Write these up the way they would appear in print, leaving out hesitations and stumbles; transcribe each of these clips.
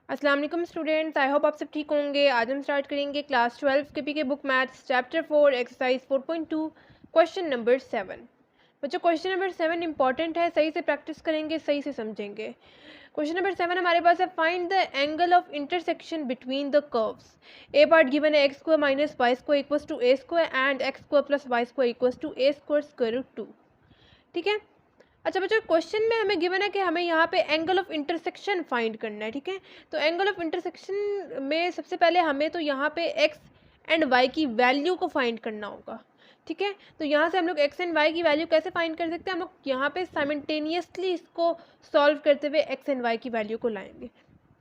अस्सलाम वालेकुम students, I hope आप सब ठीक होंगे। आज हम स्टार्ट करेंगे क्लास 12 के PK book maths chapter 4 exercise 4.2 question number 7। बच्चों क्वेश्चन नंबर 7 इंपॉर्टेंट है, सही से प्रैक्टिस करेंगे, सही से समझेंगे। क्वेश्चन नंबर 7 हमारे पास है, find the angle of intersection between the curves. A part given है x square minus y square equals to a square and x square plus y square equals to a square square root 2। ठीक है। अच्छा बच्चों, question में हमें given है कि हमें यहाँ पे एंगल ऑफ इंटरसेक्शन फाइंड करना है। ठीक है, तो एंगल ऑफ इंटरसेक्शन में सबसे पहले हमें तो यहाँ पे एक्स एंड वाई की वैल्यू को फाइंड करना होगा। ठीक है, तो यहाँ से हम लोग एक्स एंड वाई की वैल्यू कैसे फाइंड कर सकते हैं? हम लोग यहाँ पे साइमल्टेनियसली इसको सॉल्व करते हुए एक्स एंड वाई की वैल्यू को लाएंगे।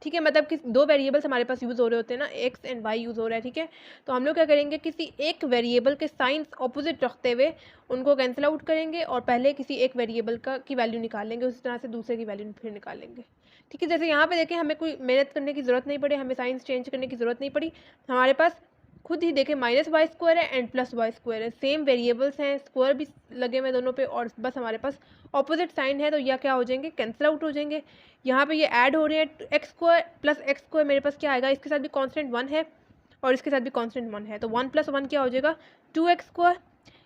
ठीक है, मतलब कि दो वेरिएबल्स हमारे पास यूज़ हो रहे होते हैं ना, एक्स एंड वाई यूज़ हो रहा है। ठीक है, तो हम लोग क्या करेंगे, किसी एक वेरिएबल के साइंस ऑपोजिट रखते हुए उनको कैंसिल आउट करेंगे और पहले किसी एक वेरिएबल का की वैल्यू निकालेंगे, उसी तरह से दूसरे की वैल्यू फिर निकालेंगे। ठीक है, जैसे यहाँ पे देखें, हमें कोई मेहनत करने की ज़रूरत नहीं पड़ी, हमें साइंस चेंज करने की ज़रूरत नहीं पड़ी। हमारे पास खुद ही देखें माइनस वाई स्क्वायर है एंड प्लस वाई स्क्वायर है, सेम वेरिएबल्स हैं, स्क्वायर भी लगे हुए दोनों पे, और बस हमारे पास ऑपोजिट साइन है, तो यह क्या हो जाएंगे, कैंसिल आउट हो जाएंगे। यहाँ पे ये ऐड हो रहे हैं, x square plus x square मेरे पास क्या आएगा, इसके साथ भी कॉन्स्टेंट 1 है और इसके साथ भी कॉन्स्टेंट 1 है, तो 1 + 1 क्या हो जाएगा, 2x स्क्वायर।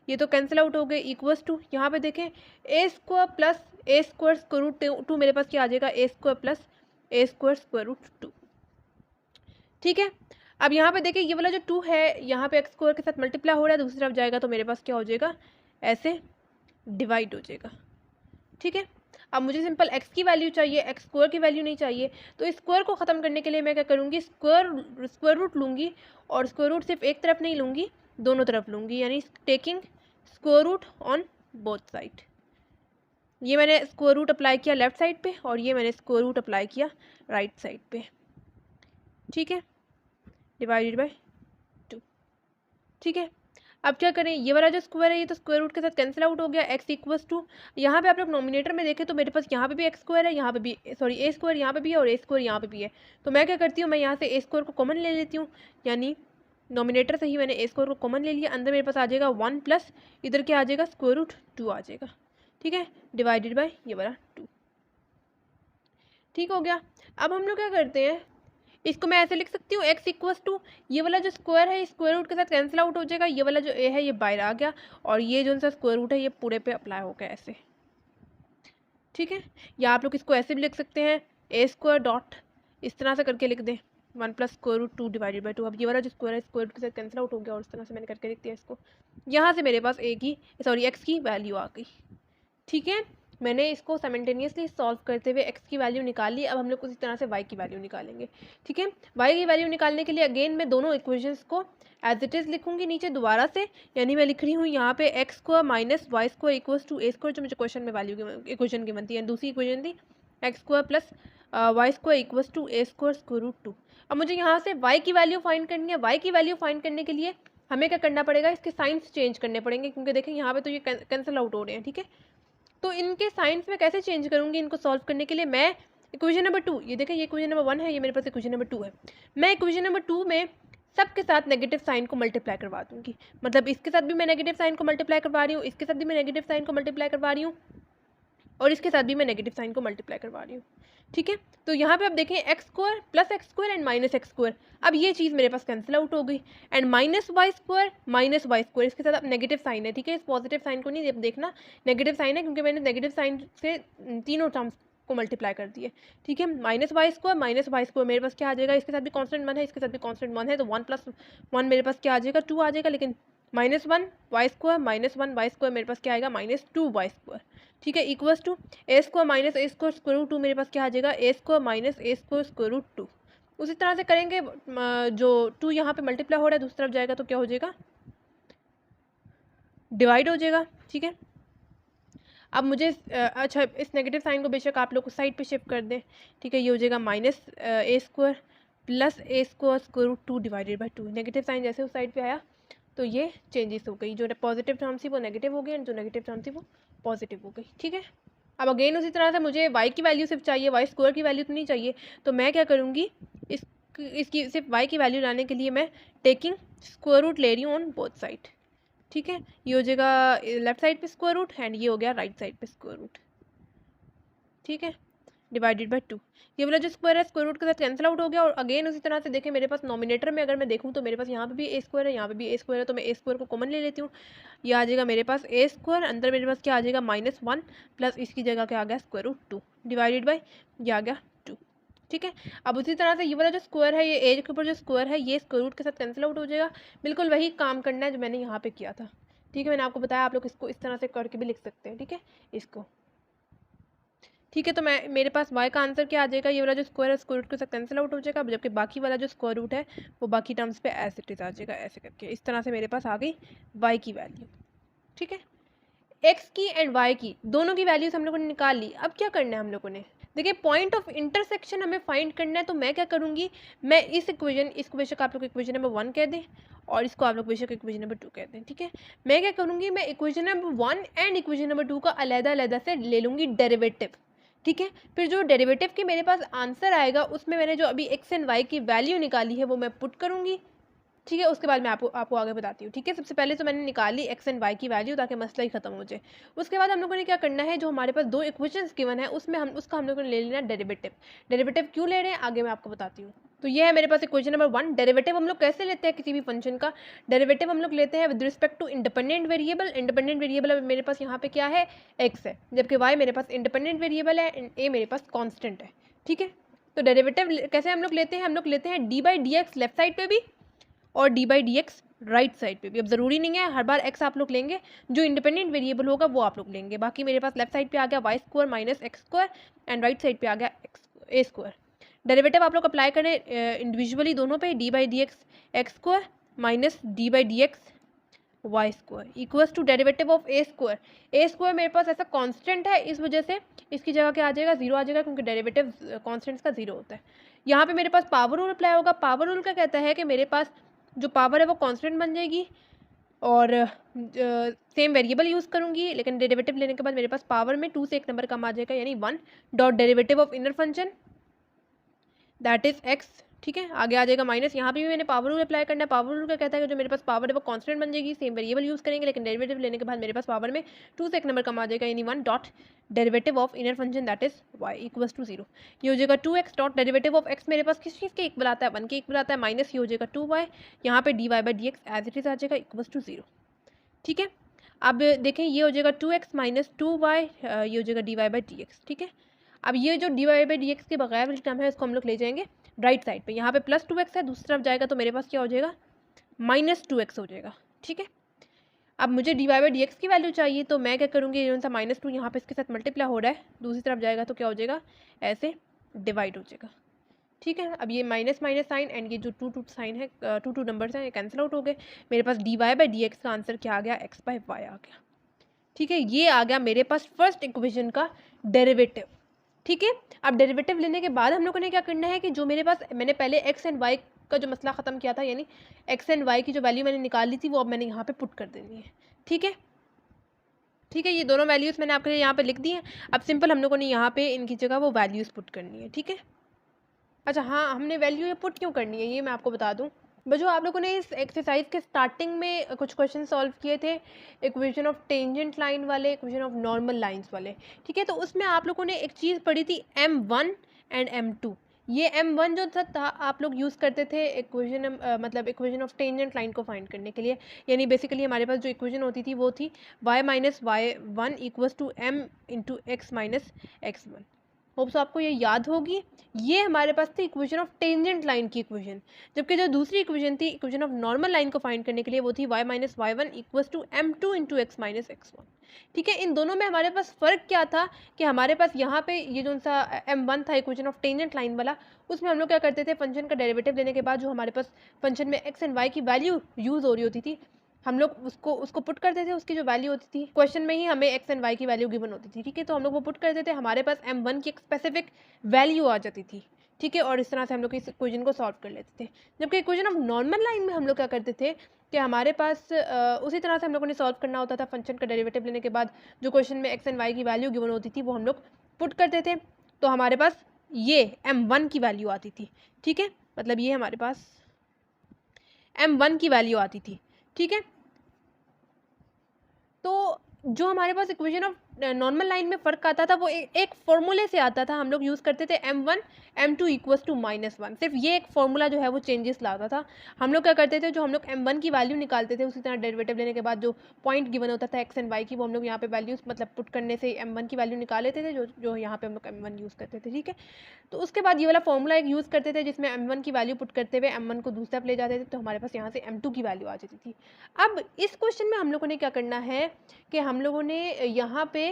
ये तो कैंसिल आउट हो गए, इक्वल्स टू यहाँ पे देखें ए square plus a square square root 2 मेरे पास क्या आ जाएगा, a square plus a square square root 2। ठीक है, अब यहाँ पे देखिए ये वाला जो 2 है यहाँ पे एक्स स्क्वायर के साथ मल्टीप्लाई हो रहा है, दूसरी तरफ जाएगा तो मेरे पास क्या हो जाएगा, ऐसे डिवाइड हो जाएगा। ठीक है, अब मुझे सिंपल x की वैल्यू चाहिए, एक्स स्क्वायर की वैल्यू नहीं चाहिए। तो इस स्क्वायर को ख़त्म करने के लिए मैं क्या करूँगी, स्क्वायर रूट लूँगी, और स्क्वायर रूट सिर्फ एक तरफ नहीं लूँगी, दोनों तरफ लूँगी, यानी taking square root on both side. ये मैंने स्क्वायर रूट अप्लाई किया लेफ्ट साइड पे और ये मैंने स्क्वायर रूट अप्लाई किया राइट साइड पे। ठीक है, डिवाइडेड बाय 2। ठीक है, अब क्या करें, ये वाला जो स्क्वायर है ये तो स्क्वायर रूट के साथ कैंसिल आउट हो गया, x इक्वल्स टू, यहाँ पे आप लोग नोमिनेटर में देखें तो मेरे पास यहाँ पे भी एक्स स्क्वायर है, यहाँ पे भी सॉरी ए स्क्वायर यहाँ पे भी है और ए स्क्वायर यहाँ पे भी है। तो मैं क्या करती हूँ, मैं यहाँ से ए स्क्वायर को कॉमन ले लेती हूँ, यानी नोमिनेटर से ही मैंने ए स्क्वायर को कॉमन ले लिया, अंदर मेरे पास आ जाएगा 1 प्लस इधर क्या आ जाएगा, स्क्वायर रूट 2 आ जाएगा। ठीक है, डिवाइडेड बाय ये वाला 2। ठीक हो गया। अब हम लोग क्या करते हैं, इसको मैं ऐसे लिख सकती हूँ, x इक्वल्स टू, ये वाला जो स्क्वायर है स्क्वायर रूट के साथ कैंसिल आउट हो जाएगा, ये वाला जो a है ये बाहर आ गया और ये जो सा स्क्वायर रूट है ये पूरे पे अप्लाई हो गया ऐसे। ठीक है, या आप लोग इसको ऐसे भी लिख सकते हैं, ए स्क्वायर डॉट इस तरह से करके लिख दें 1 plus square root 2 divided by 2। अब ये वाला जो स्क्वायर है स्क्वायर रूट के साथ कैंसिल आउट हो गया और इस तरह से मैंने करके लिख दिया इसको। यहाँ से मेरे पास एक्स की वैल्यू आ गई। ठीक है, मैंने इसको साइमल्टेनियसली सॉल्व करते हुए x की वैल्यू निकाल ली। अब हम लोग उसी तरह से y की वैल्यू निकालेंगे। ठीक है, y की वैल्यू निकालने के लिए अगेन मैं दोनों इक्वेशंस को एज इट इज़ लिखूंगी नीचे दोबारा से, यानी मैं लिख रही हूँ यहाँ पे x square minus y square equals to a square, जो मुझे क्वेश्चन में वैल्यू इक्वेशन की बनती है। दूसरी इक्वेशन थी x square plus y square equals to a square square root 2। अब मुझे यहाँ से y की वैल्यू फाइंड करनी है। y की वैल्यू फाइंड करने के लिए हमें क्या करना पड़ेगा, इसके साइंस चेंज करने पड़ेंगे, क्योंकि देखें यहाँ पे तो ये कैंसिल आउट हो रहे हैं। ठीक है, तो इनके साइंस में कैसे चेंज करूंगी, इनको सॉल्व करने के लिए मैं इक्वेशन नंबर 2, ये देखें ये इक्वेशन नंबर 1 है, ये मेरे पास इक्वेशन नंबर 2 है, मैं इक्वेशन नंबर 2 में सबके साथ नेगेटिव साइन को मल्टीप्लाई करवा दूंगी। मतलब इसके साथ भी मैं नेगेटिव साइन को मल्टीप्लाई करवा रही हूँ, इसके साथ भी मैं नेगेटिव साइन को मल्टीप्लाई करवा रही हूँ और इसके साथ भी मैं नेगेटिव साइन को मल्टीप्लाई करवा रही हूँ। ठीक है, तो यहाँ पे आप देखें x square plus x square and minus x square, अब ये चीज़ मेरे पास कैंसिल आउट हो गई, एंड माइनस वाई स्क्वायर इसके साथ अब नेगेटिव साइन है। ठीक है, इस पॉजिटिव साइन को नहीं देखना, नेगेटिव साइन है क्योंकि मैंने नेगेटिव साइन से तीनों टर्म्स को मल्टीप्लाई कर दिए। ठीक है, माइनस वाई स्क्वायर मेरे पास क्या आ जाएगा, इसके साथ भी कॉन्स्टेंट 1 है, इसके साथ भी कॉन्स्टेंट 1 है, तो 1 + 1 मेरे पास क्या आ जाएगा, 2 आ जाएगा, लेकिन -1 वाई स्क्वायर मेरे पास क्या आएगा, -2 वाई स्क्वायर। ठीक है, equals to a square minus a square square root 2 मेरे पास क्या आ जाएगा, a square minus a square square root 2। उसी तरह से करेंगे, जो 2 यहाँ पे मल्टीप्लाई हो रहा है दूसरी तरफ जाएगा तो क्या हो जाएगा, डिवाइड हो जाएगा। ठीक है, अब मुझे अच्छा इस नेगेटिव साइन को बेशक आप लोग उस साइड पे शिफ्ट कर दें। ठीक है, ये हो जाएगा minus a square plus a square square root 2 divided by 2। Negative sign जैसे उस साइड पे आया तो ये चेंजेस हो गई, जो पॉजिटिव टर्म थी वो नेगेटिव हो गई एंड जो नेगेटिव टर्म थी वो पॉजिटिव हो गई। ठीक है, अब अगेन उसी तरह से मुझे y की वैल्यू सिर्फ चाहिए, वाई स्क्वायर की वैल्यू तो नहीं चाहिए, तो मैं क्या करूँगी, इसकी सिर्फ y की वैल्यू लाने के लिए मैं टेकिंग स्क्वायर रूट ले रही हूँ ऑन बोथ साइड। ठीक है, ये हो जाएगा लेफ्ट साइड पे स्क्वायर रूट एंड ये हो गया राइट साइड पे स्क्वायर रूट। ठीक है, डिवाइडेड बाय 2। ये वाला जो स्क्वायर है स्क्वायर रूट के साथ कैंसिल आउट हो गया। और अगेन उसी तरह से देखें मेरे पास नॉमिनेटर में अगर मैं देखूँ तो मेरे पास यहाँ पे भी ए स्क्वायर है, यहाँ पे भी ए स्क्वायर है, तो मैं ए स्क्वायर को कॉमन ले लेती हूँ। ये आ जाएगा मेरे पास ए स्क्वायर, अंदर मेरे पास क्या आ जाएगा -1 प्लस इसकी जगह क्या आ गया स्क्वायर रूट 2 डिवाइडेड बाई ये आ गया 2। ठीक है, अब उसी तरह से ये वाला जो स्क्वायर है, ये एज के ऊपर जो स्क्वायर है ये स्क्वायर रूट के साथ कैंसिल आउट हो जाएगा। बिल्कुल वही काम करना है जो मैंने यहाँ पे किया था। ठीक है, मैंने आपको बताया आप लोग इसको इस तरह से करके भी लिख सकते हैं। ठीक है, इसको ठीक है, तो मैं मेरे पास y का आंसर क्या आ जाएगा, ये वाला जो स्क्वायर है स्क्वायर रूट के साथ कैंसिल आउट हो जाएगा, जबकि बाकी वाला जो स्क्वायर रूट है वो बाकी टर्म्स पे एज इट इज आ जाएगा। ऐसे करके इस तरह से मेरे पास आ गई y की वैल्यू। ठीक है, x की एंड y की दोनों की वैल्यूज हम लोगों ने निकाल ली। अब क्या करना है हम लोगों ने, देखिए पॉइंट ऑफ इंटरसेक्शन हमें फाइंड करना है। तो मैं क्या करूँगी, मैं इस इक्वेशन, इसको बेशक आप लोग इक्वेशन नंबर 1 कह दें और इसको आप लोग बेशक इक्वेशन नंबर 2 कह दें। ठीक है, मैं क्या करूँगी, मैं equation number 1 and equation number 2 का अलग-अलग से ले लूँगी डेरिवेटिव। ठीक है, फिर जो डेरिवेटिव की मेरे पास आंसर आएगा उसमें मैंने जो अभी एक्स एंड वाई की वैल्यू निकाली है वो मैं पुट करूँगी। ठीक है, उसके बाद मैं आपको आगे बताती हूँ। ठीक है, सबसे पहले तो मैंने निकाली एक्स एंड वाई की वैल्यू ताकि मसला ही खत्म हो जाए। उसके बाद हम लोगों ने क्या करना है, जो हमारे पास दो इक्वेशंस गिवन है उसमें हम लोगों ने ले लेना डेरिवेटिव। डेरिवेटिव क्यों ले रहे हैं आगे मैं आपको बताती हूँ। तो ये है मेरे पास इक्वेशन नंबर 1। डेरिवेटिव हम लोग कैसे लेते हैं किसी भी फंक्शन का, डेरिवेटिव हम लोग लेते हैं with respect to independent variable. Independent variable मेरे पास यहाँ पे क्या है, एक्स है, जबकि वाई मेरे पास इंडिपेंडेंट वेरिएबल है एंड ए मेरे पास कॉन्स्टेंट है। ठीक है, तो डेरिवेटिव कैसे हम लोग लेते हैं, हम लोग लेते हैं D by d x left side पे भी और D by d x right side पे भी। अब ज़रूरी नहीं है हर बार एक्स आप लोग लेंगे, जो इंडिपेंडेंट वेरिएबल होगा वो आप लोग लेंगे। बाकी मेरे पास लेफ्ट साइड पे आ गया y square minus x square and right side पे आ गया ए स्क्वायर। डेरिवेटिव आप लोग अप्लाई करें इंडिविजुअली दोनों पे, d by d x x square minus d by d x y square equals to derivative of a square. A square मेरे पास ऐसा कांस्टेंट है, इस वजह से इसकी जगह क्या आ जाएगा, 0 आ जाएगा, क्योंकि डेरिवेटिव कांस्टेंट्स का 0 होता है। यहाँ पे मेरे पास पावर रूल अप्लाई होगा। पावर रूल क्या कहता है कि मेरे पास जो पावर है वो कांस्टेंट बन जाएगी और सेम वेरिएबल यूज़ करूँगी, लेकिन डेरिवेटिव लेने के बाद मेरे पास पावर में 2 से एक नंबर कम आ जाएगा, यानी 1 dot derivative of inner function that is x. ठीक है, आगे आ जाएगा माइनस, यहाँ पे भी मैंने पावर रूल अप्लाई करना है। पावर रूल का कहता है कि जो मेरे पास पावर है वो कांस्टेंट बन जाएगी, सेम वेरिएबल यूज़ करेंगे, लेकिन डेरिवेटिव लेने के बाद मेरे पास पावर में 2 से एक नंबर कम आ जाएगा, यानी 1 dot derivative of inner function that is y equals to 0। ये हो जाएगा 2x dot derivative of x मेरे पास किस चीज़ के इक्वल आता है, 1 के इक्वल आता है, माइनस ये हो जाएगा 2y, यहाँ पे dy by d x as it is आ जाएगा इक्वल्स टू 0। ठीक है, अब देखें ये हो जाएगा 2x माइनस 2y, ये हो जाएगा dy बाई डी एक्स। ठीक है, अब ये जो dy बाई डी एक्स के बगैर वाली टर्म है उसको हम लोग ले जाएंगे राइट साइड पे। यहाँ पे प्लस 2x है, दूसरी तरफ जाएगा तो मेरे पास क्या हो जाएगा माइनस 2x हो जाएगा। ठीक है, अब मुझे d y by d x की वैल्यू चाहिए, तो मैं क्या करूँगी, जो सा -2 यहाँ पे इसके साथ मल्टीप्लाई हो रहा है, दूसरी तरफ जाएगा तो क्या हो जाएगा, ऐसे डिवाइड हो जाएगा। ठीक है, अब ये माइनस माइनस साइन एंड ये जो 2 साइन है, 2 नंबर्स हैं, ये कैंसिल आउट हो गए। मेरे पास d y by d x का आंसर क्या आ गया, एक्स बाई वाई आ गया। ठीक है, ये आ गया मेरे पास फर्स्ट इक्वेशन का डेरिवेटिव। ठीक है, अब डेरिवेटिव लेने के बाद हम लोगों ने क्या करना है कि जो मेरे पास मैंने पहले एक्स एंड वाई का जो मसला ख़त्म किया था, यानी एक्स एंड वाई की जो वैल्यू मैंने निकाल ली थी वो अब मैंने यहाँ पे पुट कर देनी है। ठीक है, ठीक है, ये दोनों वैल्यूज़ मैंने आपके लिए यहाँ पे लिख दी हैं। अब सिंपल हम लोगों ने यहाँ पे इनकी जगह वो वैल्यूज़ पुट करनी है। ठीक है, अच्छा हाँ, हमने वैल्यू पुट क्यों करनी है ये मैं आपको बता दूँ। बच्चों आप लोगों ने इस एक्सरसाइज के स्टार्टिंग में कुछ क्वेश्चन सॉल्व किए थे, इक्वेशन ऑफ टेंजेंट लाइन वाले, इक्वेशन ऑफ नॉर्मल लाइंस वाले। ठीक है, तो उसमें आप लोगों ने एक चीज़ पढ़ी थी M1 एंड M2। ये M1 जो था आप लोग यूज़ करते थे इक्वेशन मतलब इक्वेशन ऑफ टेंजेंट लाइन को फाइंड करने के लिए, यानी बेसिकली हमारे पास जो इक्वेशन होती थी वो थी y minus y1 equals to m into x minus x1। Hopes आपको ये याद होगी। ये हमारे पास थी इक्वेशन ऑफ टेंजेंट लाइन की इक्वेशन, जबकि जो दूसरी इक्वेशन थी इक्वेशन ऑफ नॉर्मल लाइन को फाइंड करने के लिए वो थी y minus y1 equals to m2 into x minus x1। ठीक है, इन दोनों में हमारे पास फ़र्क क्या था कि हमारे पास यहाँ पे ये जो सा m1 था इक्वेशन ऑफ टेंजेंट लाइन वाला, उसमें हम लोग क्या करते थे, फंक्शन का डेरिवेटिव लेने के बाद जो हमारे पास फंक्शन में x एंड y की वैल्यू यूज़ हो रही होती थी, हम लोग उसको पुट करते थे, उसकी जो वैल्यू होती थी क्वेश्चन में ही हमें एक्स एंड वाई की वैल्यू गिवन होती थी। ठीक है, तो हम लोग वो पुट करते थे, हमारे पास M1 की एक स्पेसिफिक वैल्यू आ जाती थी। ठीक है, और इस तरह से हम लोग इस इक्वेशन को सॉल्व कर लेते थे। जबकि इक्वेशन ऑफ नॉर्मल लाइन में हम लोग क्या करते थे कि हमारे पास उसी तरह से हम लोगों ने सॉल्व करना होता था। फंक्शन का डेरिवेटिव लेने के बाद जो क्वेश्चन में एक्स एंड वाई की वैल्यू गिवन होती थी वो हम लोग पुट करते थे, तो हमारे पास ये M1 की वैल्यू आती थी। ठीक है, मतलब ये हमारे पास M1 की वैल्यू आती थी। ठीक है, तो जो हमारे पास इक्वेशन ऑफ नॉर्मल लाइन में फ़र्क आता था वो एक फॉर्मूले से आता था, हम लोग यूज़ करते थे m1 m2 इक्वल्स टू -1, सिर्फ ये एक फॉर्मूला जो है वो चेंजेस लाता था। हम लोग क्या करते थे, जो हम लोग m1 की वैल्यू निकालते थे उसी तरह डेरिवेटिव लेने के बाद जो पॉइंट गिवन होता था x एंड y की, वो हम लोग यहाँ पे वैल्यूज मतलब पुट करने से m1 की वैल्यू निकाल लेते थे, जो यहाँ पे हम लोग m1 यूज़ करते थे, ठीक है। तो उसके बाद ये वाला फॉर्मूला एक यूज़ करते थे जिसमें m1 की वैल्यू पुट करते हुए m1 को दूसरा ले जाते थे, तो हमारे पास यहाँ से m2 की वैल्यू आ जाती थी। अब इस क्वेश्चन में हम लोगों ने क्या करना है कि हम लोगों ने यहाँ पे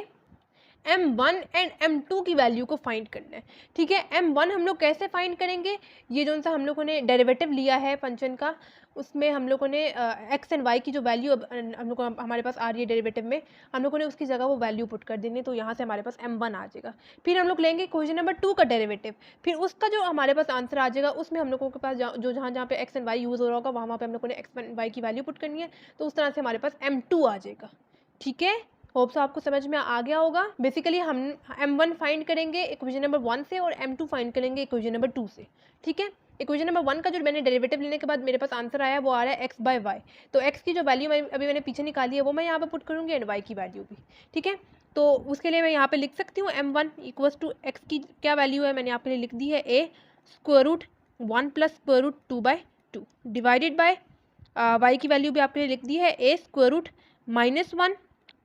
m1 एंड m2 की वैल्यू को फाइंड करना है, ठीक है। m1 हम लोग कैसे फाइंड करेंगे, ये जो सा हम लोगों ने डेरिवेटिव लिया है फंक्शन का, उसमें हम लोगों ने x एंड y की जो वैल्यू हम लोग को हमारे पास आ रही है डेरिवेटिव में, हम लोगों ने उसकी जगह वो वैल्यू पुट कर देनी है, तो यहाँ से हमारे पास m1 आ जाएगा। फिर हम लोग लेंगे इक्वेशन नंबर 2 का डेरिवेटिव, फिर उसका जो हमारे पास आंसर आ जाएगा उसमें हम लोगों के पास जो जहाँ पे x एंड y यूज़ हो रहा होगा वहाँ पे हम लोगों ने x एंड y की वैल्यू पुट करनी है, तो उस तरह से हमारे पास m2 आ जाएगा, ठीक है। होप सो आपको समझ में आ गया होगा। बेसिकली हम m1 फाइंड करेंगे इक्वेशन नंबर 1 से और m2 फाइंड करेंगे इक्वेशन नंबर 2 से, ठीक है। इक्वेशन नंबर 1 का जो मैंने डेरिवेटिव लेने के बाद मेरे पास आंसर आया वो आ रहा है x बाय वाई, तो x की जो वैल्यू अभी मैंने पीछे निकाली है वो मैं यहाँ पे पुट करूँगी एंड y की वैल्यू भी, ठीक है। तो उसके लिए मैं यहाँ पे लिख सकती हूँ m1 इक्वल्स टू x की क्या वैल्यू है, मैंने आपके लिए लिख दी है a square root 1 plus square root 2/2 divided by y की वैल्यू भी आपके लिए लिख दी है a square root -1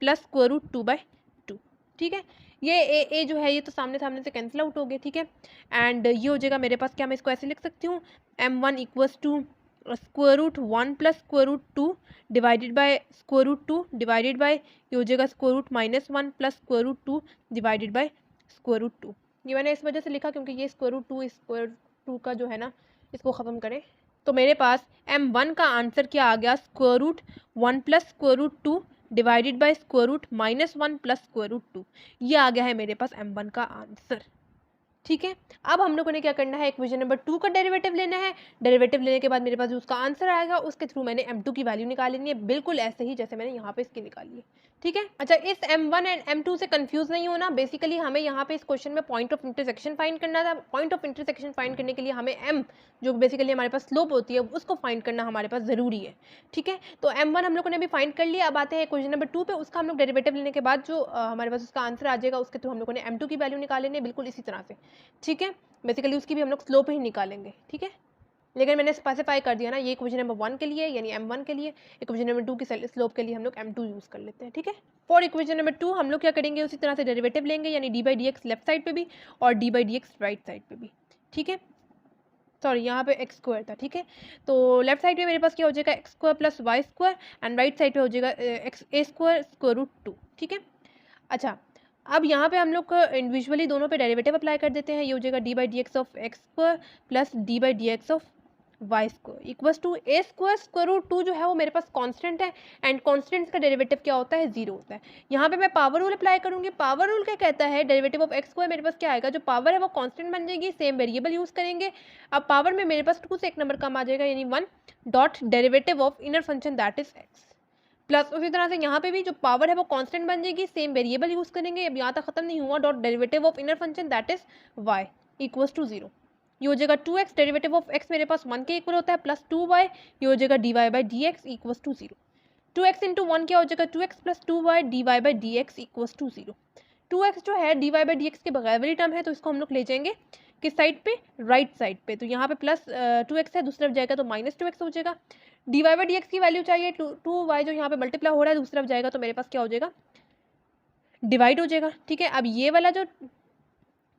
plus square root 2/2, ठीक है। ये ए जो है ये तो सामने सामने से कैंसिल आउट हो गया, ठीक है। एंड ये हो जाएगा मेरे पास, क्या मैं इसको ऐसे लिख सकती हूँ, m1 equals to square root 1 plus square root 2 divided by square root 2 divided by ये हो जाएगा square root -1 plus square root 2 divided by square root 2। ये मैंने इस वजह से लिखा क्योंकि ये स्क्वायर रूट 2 का जो है ना, इसको ख़त्म करें तो मेरे पास m1 का आंसर क्या आ गया, square root 1 plus square root 2 divided by square root -1 plus square root 2, ये आ गया है मेरे पास m1 का आंसर, ठीक है। अब हम लोगों ने क्या करना है, इक्वेशन नंबर 2 का डेरिवेटिव लेना है। डेरिवेटिव लेने के बाद मेरे पास जो उसका आंसर आएगा उसके थ्रू मैंने m2 की वैल्यू निकाल लेनी है, बिल्कुल ऐसे ही जैसे मैंने यहाँ पे इसकी निकाली है, ठीक है। अच्छा, इस m1 एंड m2 से कंफ्यूज नहीं होना। बेसिकली हमें यहाँ पे इस क्वेश्चन में पॉइंट ऑफ इंटरसेक्शन फाइंड करना था। पॉइंट ऑफ इंटरसेक्शन फाइंड करने के लिए हमें m जो बेसिकली हमारे पास स्लोप होती है उसको फाइंड करना हमारे पास ज़रूरी है, ठीक है। तो m1 हम लोगों ने अभी फाइंड कर लिया। अब आते हैं क्वेश्चन नंबर 2 पे, उसका हम लोग डेरिवेटिव लेने के बाद जो हमारे पास उसका आंसर आ जाएगा उसके थ्रू हम लोगों ने m2 की वैल्यू निकाल लेनी है, बिल्कुल इसी तरह से, ठीक है। बेसिकली उसकी भी हम लोग स्लोप ही निकालेंगे, ठीक है। लेकिन मैंने स्पेसिफाई कर दिया ना, ये इक्वेशन नंबर 1 के लिए यानी m1 के लिए, इक्वेशन नंबर 2 की स्लोप के लिए हम लोग m2 यूज़ कर लेते हैं, ठीक है। फॉर इक्वेशन नंबर 2 हम लोग क्या करेंगे, उसी तरह से डेरिवेटिव लेंगे यानी d/dx लेफ्ट साइड पे भी और d/dx राइट साइड पे भी, ठीक है। सॉरी, यहाँ पे एक्स स्क्वायर था, ठीक है। तो लेफ्ट साइड पे मेरे पास क्या हो जाएगा, x square plus y square and right side पे हो जाएगा x a square square root 2, ठीक है। अच्छा, अब यहाँ पे हम लोग इंडिविजुअली दोनों पे डेरिवेटिव अप्लाई कर देते हैं। ये हो जाएगा d/dx of x square plus d/dx of y square equals to a square square root 2 जो है वो मेरे पास कांस्टेंट है एंड कांस्टेंट्स का डेरिवेटिव क्या होता है, 0 होता है। यहाँ पे मैं पावर रूल अप्लाई करूँगी। पावर रूल क्या कहता है, डेरिवेटिव ऑफ एक्स स्क्वायर मेरे पास क्या आएगा, जो पावर है वो कांस्टेंट बन जाएगी, सेम वेरिएबल यूज़ करेंगे। अब पावर में मेरे पास 2 से एक नंबर कम आ जाएगा यानी 1 dot derivative of inner function that is x plus उसी तरह से यहाँ पे भी जो पावर है वो कांस्टेंट बन जाएगी, सेम वेरिएबल यूज़ करेंगे। अब यहाँ तक खत्म नहीं हुआ, dot derivative of inner function that is y equals to 0। ये हो जाएगा 2x, डेरिवेटिव ऑफ x मेरे पास 1 के इक्वल होता है प्लस 2y, ये हो जाएगा dy/dx equals to 0। 2x into 1 क्या हो जाएगा, 2x plus 2y dy/dx equals to 0। 2x जो है dy/dx के बगैर वाली टर्म है, तो इसको हम लोग ले जाएंगे किस साइड पे, राइट साइड पे। तो यहाँ पे प्लस 2x है, दूसरी तरफ जाएगा तो -2x हो जाएगा। dy/dx की वैल्यू चाहिए 2y जो यहाँ पे मल्टीप्लाई हो रहा है, दूसरी तरफ जाएगा तो मेरे पास क्या हो जाएगा, डिवाइड हो जाएगा, ठीक है। अब ये वाला जो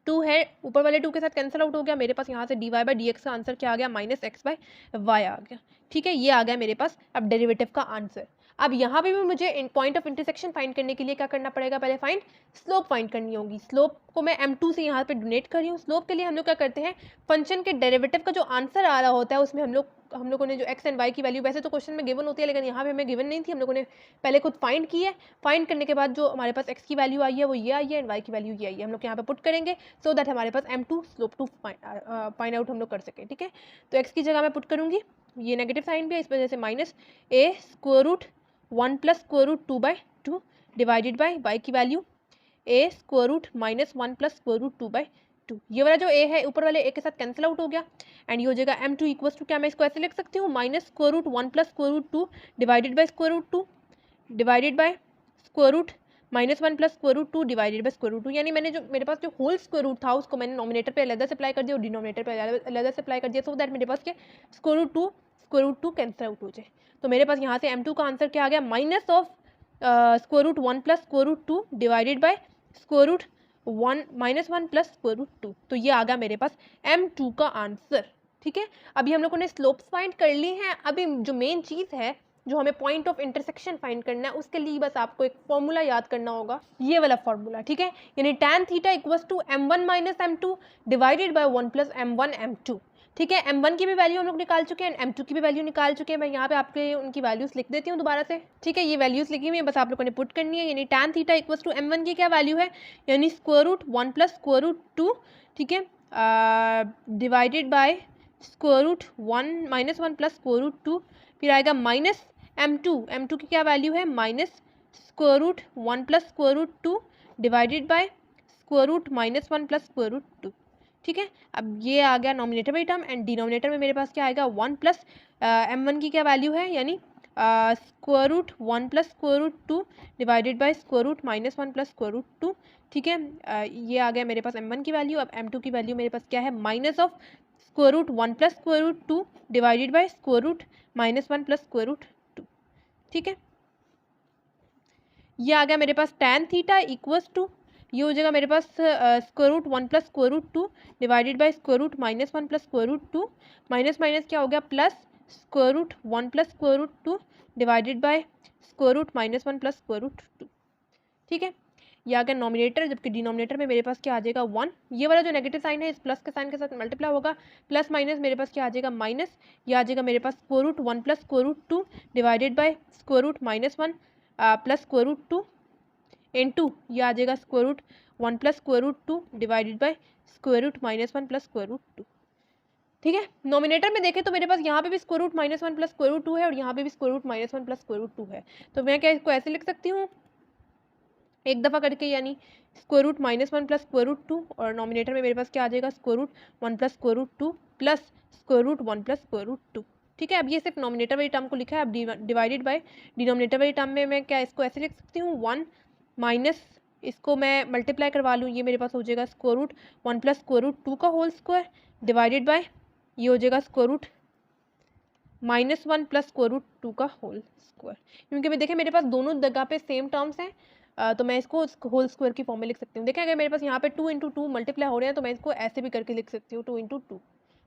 2 है ऊपर वाले 2 के साथ कैंसिल आउट हो गया, मेरे पास यहाँ से dy/dx का आंसर क्या आ गया, -x/y आ गया, ठीक है। ये आ गया मेरे पास अब डेरिवेटिव का आंसर। अब यहाँ पे भी मुझे पॉइंट ऑफ इंटरसेक्शन फाइंड करने के लिए क्या करना पड़ेगा, पहले स्लोप फाइंड करनी होगी। स्लोप को मैं m2 से यहाँ पे डोनेट कर रही हूँ। स्लोप के लिए हम लोग क्या करते हैं, फंक्शन के डेरिवेटिव का जो आंसर आ रहा होता है उसमें हम लोगों ने जो x एंड y की वैल्यू वैसे तो क्वेश्चन में गिवन होती है, लेकिन यहाँ पे हमें गिवन नहीं थी, हम लोगों ने पहले खुद फाइंड की है। फाइंड करने के बाद जो हमारे पास x की वैल्यू आई है वो ये आई है एंड y की वैल्यू ये आई है, हम लोग यहाँ पे पुट करेंगे सो दैट हमारे पास m2 स्लोप 2 फाइंड आउट हम लोग कर सकें, ठीक है। तो x की जगह मैं पुट करूँगी, ये नेगेटिव साइन भी है इस वजह से -a square root 1 plus square root 2/2 divided by y की value a square root -1 plus square root 2/2। ये वाला जो a है ऊपर वाले a के साथ कैंसिल आउट हो गया एंड ये हो जाएगा m2 इक्वल्स टू, क्या मैं इसको ऐसे लिख सकती हूँ, -√1 plus square root 2 divided by square root 2 divided by square root -1 plus square root 2 divided by square root 2, यानी मैंने जो मेरे पास जो होल स्क्वायर रूट था उसको मैंने नॉमिनेटर पे अलग से अप्लाई कर दिया और डिनोमिनेटर पे अलग से अप्लाई कर दिया, सो दैट मेरे पास क्या स्क्वायर रूट 2 कैंसिल आउट हो जाए। तो मेरे पास यहाँ से m2 का आंसर क्या आ गया, minus of square root 1 plus square root 2 divided by square root 1 -1 plus square root 2। तो ये आ गया मेरे पास m2 का आंसर। ठीक है, अभी हम लोगों ने स्लोप्स फाइंड कर ली हैं। अभी जो मेन चीज़ है, जो हमें पॉइंट ऑफ इंटरसेक्शन फाइंड करना है, उसके लिए बस आपको एक फॉर्मूला याद करना होगा, ये वाला फॉर्मूला। ठीक है, यानी tan theta equals to m1 minus m2 divided by 1 plus m1 m2। ठीक है, m1 की भी वैल्यू हम लोग निकाल चुके हैं, m2 की भी वैल्यू निकाल चुके हैं। मैं यहाँ पे आपके उनकी वैल्यूज लिख देती हूँ दोबारा से। ठीक है, ये वैल्यूज लिखी हुई है, बस आप लोगों ने पुट करनी है। यानी tan theta equals to m1 की क्या वैल्यू है, यानी square root 1 plus square root 2, ठीक है, divided by square root 1 -1 plus square root 2, फिर आएगा माइनस m2 की क्या वैल्यू है, minus square root 1 plus square root 2 divided by square root -1 plus square root 2। ठीक है, अब ये आ गया नॉमिनेटर में टर्म, एंड डिनोमिनेटर में मेरे पास क्या आएगा, 1 प्लस m1 की क्या वैल्यू है, यानी square root 1 plus square root 2 divided by square root -1 plus square root 2। ठीक है, ये आ गया मेरे पास m1 की वैल्यू। अब m2 की वैल्यू मेरे पास क्या है, minus of square root 1 plus square root 2 divided by square root -1 plus square root 2। ठीक है, ये आ गया मेरे पास tan थीटा इक्वल्स टू, ये हो जाएगा मेरे पास square root 1 plus square root 2 divided by square root -1 plus square root 2, minus minus क्या हो गया, plus square root 1 plus square root 2 divided by square root -1 plus square root 2। ठीक है, ये आ गया नॉमिनेटर, जबकि डिनोमिनेटर में मेरे पास क्या आ जाएगा, 1। ये वाला जो नेगेटिव साइन है इस प्लस के साइन के साथ मल्टीप्लाई होगा, प्लस माइनस मेरे पास क्या आ जाएगा, माइनस। ये आ जाएगा मेरे पास square root 1 plus square root 2 divided by square root -1 plus square root 2 into, ये आ जाएगा square root 1 plus square root 2 divided by square root -1 plus square root 2। ठीक है, नॉमिनेटर में देखें तो मेरे पास यहाँ पे भी square root -1 plus square root 2 है और यहाँ पे भी square root -1 plus square root 2 है। तो मैं क्या इसको ऐसे लिख सकती हूँ एक दफ़ा करके, यानी square root -1 plus square root 2, और नॉमिनेटर में मेरे पास क्या आ जाएगा, square root 1 plus square root 2 plus square root 1 plus square root 2। ठीक है, अब ये सिर्फ नॉमिनेटर वाली टर्म को लिखा है। अब डिवाइडेड बाय डिनोमिनेटर वाली टर्म में मैं क्या इसको ऐसे लिख सकती हूँ, 1 माइनस, इसको मैं मल्टीप्लाई करवा लूँ, ये मेरे पास हो जाएगा square root 1 plus square root 2 का होल स्क्वायर डिवाइडेड बाय, ये हो जाएगा square root -1 plus square root 2 का होल स्क्वायर। क्योंकि मैं देखें मेरे पास दोनों जगह पे सेम टर्म्स हैं, तो मैं इसको होल स्क्वायर की फॉर्म में लिख सकती हूँ। देखें अगर मेरे पास यहाँ पे 2 × 2 मल्टीप्लाई हो रहे हैं तो मैं इसको ऐसे भी करके लिख सकती हूँ, 2 × 2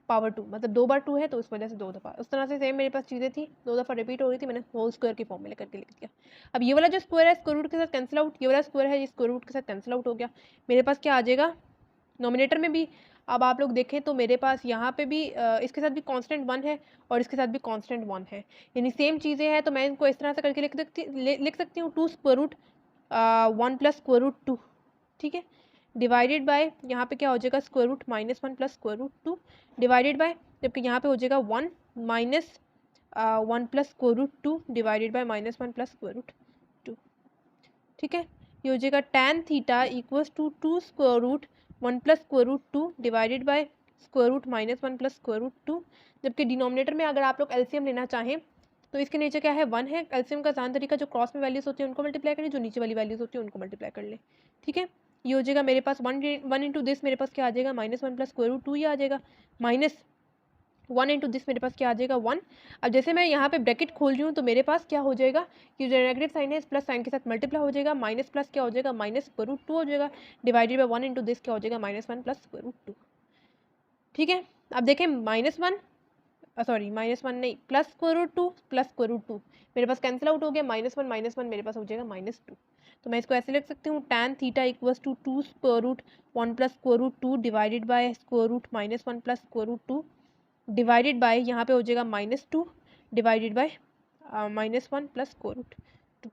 पावर 2, मतलब 2 बार 2 है तो उस वजह से 2 दफ़ा, उस तरह से सेम मेरे पास चीज़ें थी, 2 दफ़ा रिपीट हो रही थी, मैंने होल स्क्वायर की फॉर्म में करके लिख दिया। अब ये वाला जो स्क्वायर है स्क्वायर रूट के साथ कैंसिल आउट, ये वाला स्क्वायर है ये स्क्वायर रूट के साथ कैंसिल आउट हो गया। मेरे पास क्या आ जाएगा नॉमिनेटर में भी, अब आप लोग देखें तो मेरे पास यहाँ पे भी इसके साथ भी कांस्टेंट 1 है और इसके साथ भी कांस्टेंट 1 है, यानी सेम चीज़ें हैं। तो मैं इनको इस तरह से करके लिख सकती हूँ 2 square root 1 plus square root 2। ठीक है, डिवाइडेड बाय यहाँ पे क्या हो जाएगा, square root -1 plus square root 2 divided by, जबकि यहाँ पे हो जाएगा 1 minus 1 plus square root 2 divided by -1 plus square root 2। ठीक है, ये हो जाएगा tan theta equals to 2 square root 1 plus square root 2 divided by square root -1 plus square root 2, जबकि डिनोमिनेटर में अगर आप लोग एलसीएम लेना चाहें तो इसके नीचे क्या है, 1 है। एलसीएम का आसान तरीका जो क्रॉस में वैल्यूज होती है उनको मल्टीप्लाई करें, जो नीचे वाली वैल्यूज होती है उनको मल्टीप्लाई कर लें। ठीक है, ये हो जाएगा मेरे पास 1 इंटू दिस, मेरे पास क्या आ जाएगा, -1 प्लस स्क्वायर रूट 2 ये आ जाएगा, माइनस 1 इंटू दिस मेरे पास क्या आ जाएगा 1। अब जैसे मैं यहाँ पे ब्रैकेट खोल रही हूँ तो मेरे पास क्या हो जाएगा कि जो नेगेटिव साइन है इस प्लस साइन के साथ मल्टीप्लाई हो जाएगा, माइनस प्लस क्या हो जाएगा, माइनस स्क्वायर रूट 2 हो जाएगा, डिवाइडेड बाय 1 इंटू दिस क्या हो जाएगा, -1 प्लस स्क्वायर रूट 2। ठीक है, अब देखें -1 नहीं, plus square root 2 plus square root 2 मेरे पास कैंसिल आउट हो गया, -1 मेरे पास हो जाएगा -2। तो मैं इसको ऐसे लिख सकती हूँ tan theta equals to 2 square root 1 plus square root 2 divided by square root -1 plus square root 2 divided by, यहाँ पे हो जाएगा -2 divided by -1 plus square root 2।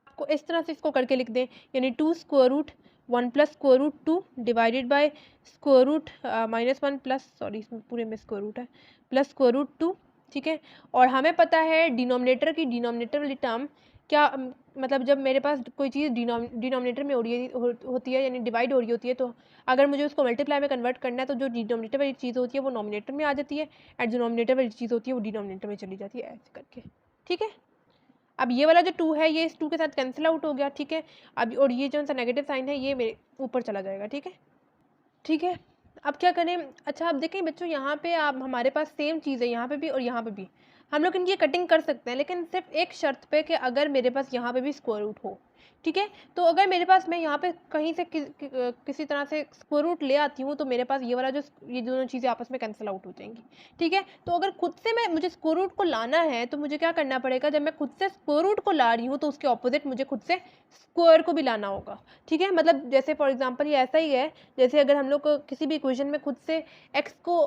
आपको इस तरह से इसको करके लिख दें, यानी 2 square root 1 plus square root 2 divided by square root -1 plus, sorry इसमें पूरे में स्क्वायर रूट है, प्लस स्क्वायर रूट 2। ठीक है, और हमें पता है डिनोमिनेटर वाली टर्म क्या मतलब जब मेरे पास कोई चीज़ डिनोमिनेटर में होती है यानी डिवाइड हो रही होती है, तो अगर मुझे उसको मल्टीप्लाई में कन्वर्ट करना है तो जो डिनोमिनेटर वाली चीज़ होती है वो नॉमिनेटर में आ जाती है, एंड जो नॉमिनेटर वाली चीज़ होती है वो डिनोमिनेटर में चली जाती है, ऐसे करके। ठीक है, अब ये वाला जो 2 है ये इस 2 के साथ कैंसिल आउट हो गया, ठीक है। अब और ये जो सा नेगेटिव साइन है ये मेरे ऊपर चला जाएगा, ठीक है, ठीक है। अब क्या करें, अच्छा आप देखें बच्चों यहाँ पे आप हमारे पास सेम चीज़ है यहाँ पे भी और यहाँ पे भी, हम लोग इनकी कटिंग कर सकते हैं, लेकिन सिर्फ एक शर्त पे कि अगर मेरे पास यहाँ पे भी स्क्वायर रूट हो, ठीक है। तो अगर मेरे पास मैं यहाँ पे कहीं से किसी तरह से स्क्वायर रूट ले आती हूँ तो मेरे पास ये वाला जो ये दोनों चीज़ें आपस में कैंसिल आउट हो जाएंगी, ठीक है। तो अगर खुद से मुझे स्क्वायर रूट को लाना है तो मुझे क्या करना पड़ेगा, जब मैं खुद से स्क्वायर रूट को ला रही हूँ तो उसके ऑपोजिट मुझे खुद से स्क्वायर को भी लाना होगा, ठीक है। मतलब जैसे फॉर एग्जाम्पल ये ऐसा ही है, जैसे अगर हम लोग किसी भी इक्वेशन में खुद से x को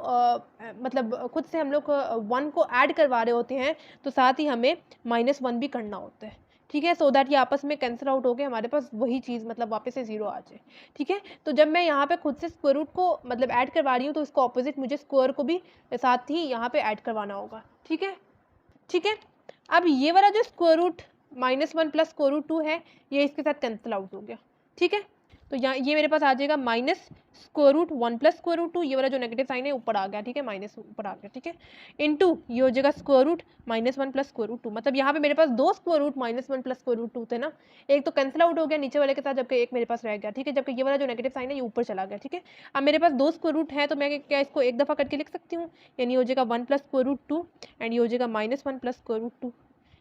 मतलब खुद से हम लोग 1 को ऐड करवा रहे होते हैं तो साथ ही हमें -1 भी करना होता है, ठीक है, सो दैट ये आपस में कैंसिल आउट हो गए, हमारे पास वही चीज़ मतलब वापस से 0 आ जाए, ठीक है। तो जब मैं यहाँ पे खुद से स्क्वायर रूट को मतलब ऐड करवा रही हूँ तो इसको ऑपोजिट मुझे स्क्वायर को भी साथ ही यहाँ पे ऐड करवाना होगा, ठीक है, ठीक है। अब ये वाला जो square root -1 plus square root 2 है ये इसके साथ कैंसिल आउट हो गया, ठीक है। तो यहाँ ये मेरे पास आ जाएगा minus square root 1 plus square root 2, ये वाला जो नेगेटिव साइन है ऊपर आ गया, ठीक है, माइनस ऊपर आ गया, ठीक है, इनटू ये हो जाएगा square root -1 plus square root 2। मतलब यहाँ पे मेरे पास दो square root -1 plus square root 2 थे ना, एक तो कैंसिल आउट हो गया नीचे वाले के साथ, जबकि एक मेरे पास रह गया, ठीक है, जबकि ये वाला जो नेगेटिव साइन है ये ऊपर चला गया, ठीक है। अब मेरे पास दो स्क्वायर रूट है तो मैं क्या इसको एक दफ़ा करके लिख सकती हूँ, यानी हो जाएगा 1 प्लस स्क्वायर रूट 2 एंड ये हो जाएगा -1 प्लस स्क्वायर रूट 2,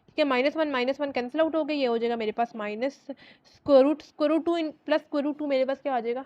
ठीक है। -1 कैंसिल आउट हो गई, ये हो जाएगा मेरे पास minus square root 2 plus square root 2 मेरे पास क्या आ जाएगा।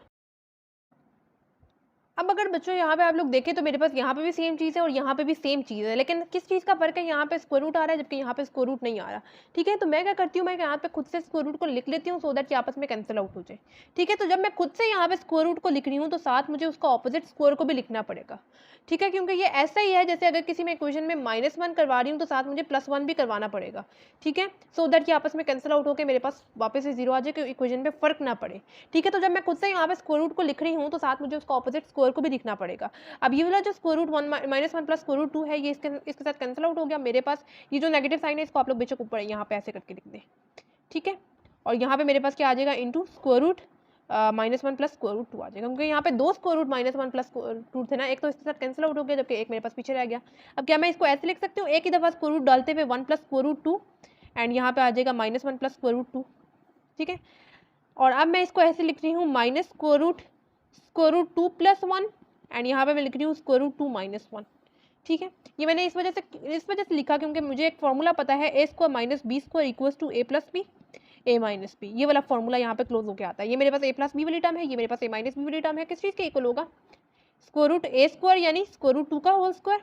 अब अगर बच्चों यहाँ पे आप लोग देखें तो मेरे पास यहाँ पे भी सेम चीज़ है और यहाँ पे भी सेम चीज़ है, लेकिन किस चीज़ का फर्क है, यहाँ पे स्क्वायर रूट आ रहा है जबकि यहाँ पे स्क्वायर रूट नहीं आ रहा, ठीक है। तो मैं क्या करती हूँ, मैं यहाँ पे खुद से स्क्वायर रूट को लिख लेती हूँ सो दैट कि आपस में कैंसिल आउट हो जाए, ठीक है। तो जब मैं खुद से यहाँ पे स्क्वायर रूट को लिख रही हूँ तो साथ मुझे उसका ऑपोजिट स्क्वायर को भी लिखना पड़ेगा, ठीक है, क्योंकि ये ऐसा ही है जैसे अगर किसी में इक्वेशन में -1 करवा रही हूँ तो साथ मुझे +1 भी करवाना पड़ेगा, ठीक है, सो दैट कि आपस में कैंसिल आउट होकर मेरे पास वापस से 0 आ जाए, कि इक्वेशन में फर्क ना पड़े, ठीक है। तो जब मैं खुद से यहाँ पे स्क्वायर रूट को लिख रही हूँ तो साथ मुझे उसका ऑपोजिट स्क्वायर को भी लिखना पड़ेगा। अब ये वाला जो square root -1 plus square root 2 है ये इसके साथ कैंसिल आउट हो गया, मेरे पास ये जो नेगेटिव साइन है इसको आप लोग बेशक ऊपर यहाँ पे ऐसे करके लिख दें, ठीक है। और यहाँ पे मेरे पास क्या आ जाएगा, into square root -1 plus square root 2 आ जाएगा, क्योंकि यहाँ पे दो square root -1 plus square root 2 थे ना, एक तो इसके साथ कैंसिल आउट हो गया जबकि एक मेरे पास पीछे रह गया। अब क्या मैं इसको ऐसे लिख सकती हूँ, एक ही दफ़ा स्क्वायर रूट डालते हुए 1 प्लस स्क्वायर रूट 2 एंड यहाँ पे आ जाएगा -1 प्लस स्क्वायर रूट 2, ठीक है। और अब मैं इसको ऐसे लिख रही हूँ minus square root 2 plus 1 and यहाँ पे मैं लिख रही हूँ स्क्वायर रूट 2 -1, ठीक है। ये मैंने इस वजह से लिखा क्योंकि मुझे एक फॉर्मूला पता है, a square minus b square equals to a plus b a minus b, ये वाला फॉर्मूला यहाँ पे क्लोज होकर आता है। ये मेरे पास a प्लस बी वाली टर्म है, ये मेरे पास a माइनस बी वाली टर्म है, किस चीज़ के इक्वल होगा, स्क्वायर रूट a स्क्वायर यानी स्क्वायर रूट 2 का whole square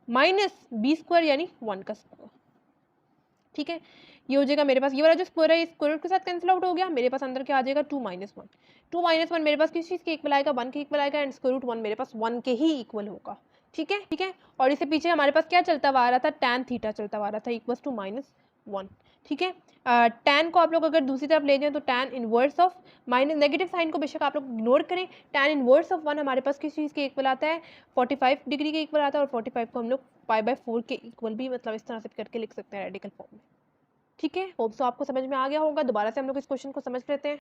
minus b square यानी 1 का स्क्वायर, ठीक है। ये हो जाएगा मेरे पास, ये वाला जो स्क्वायर है स्क्वायर रूट के साथ कैंसिल आउट हो गया, मेरे पास अंदर क्या आ जाएगा 2 - 1 मेरे पास किस चीज़ के इक्वल आएगा, 1 के इक्वल आएगा एंड स्क्वायर रूट 1 मेरे पास 1 के ही इक्वल होगा, ठीक है, ठीक है। और इससे पीछे हमारे पास क्या चलता हुआ आ रहा था, tan थीटा चलता हुआ आ रहा था इक्वल्स टू -1, ठीक है। tan को आप लोग अगर दूसरी तरफ ले जाएं तो tan inverse of minus negative sign को बेशक आप लोग इग्नोर करें, tan इनवर्स ऑफ 1 हमारे पास किस चीज़ के इक्वल आता है, 45 डिग्री के इक्वल आता है, और 45 को हम लोग π/4 के इक्वल भी मतलब इस तरह से करके लिख सकते हैं रेडिकल फॉर्म में, ठीक है। होप सो आपको समझ में आ गया होगा। दोबारा से हम लोग इस क्वेश्चन को समझ लेते हैं।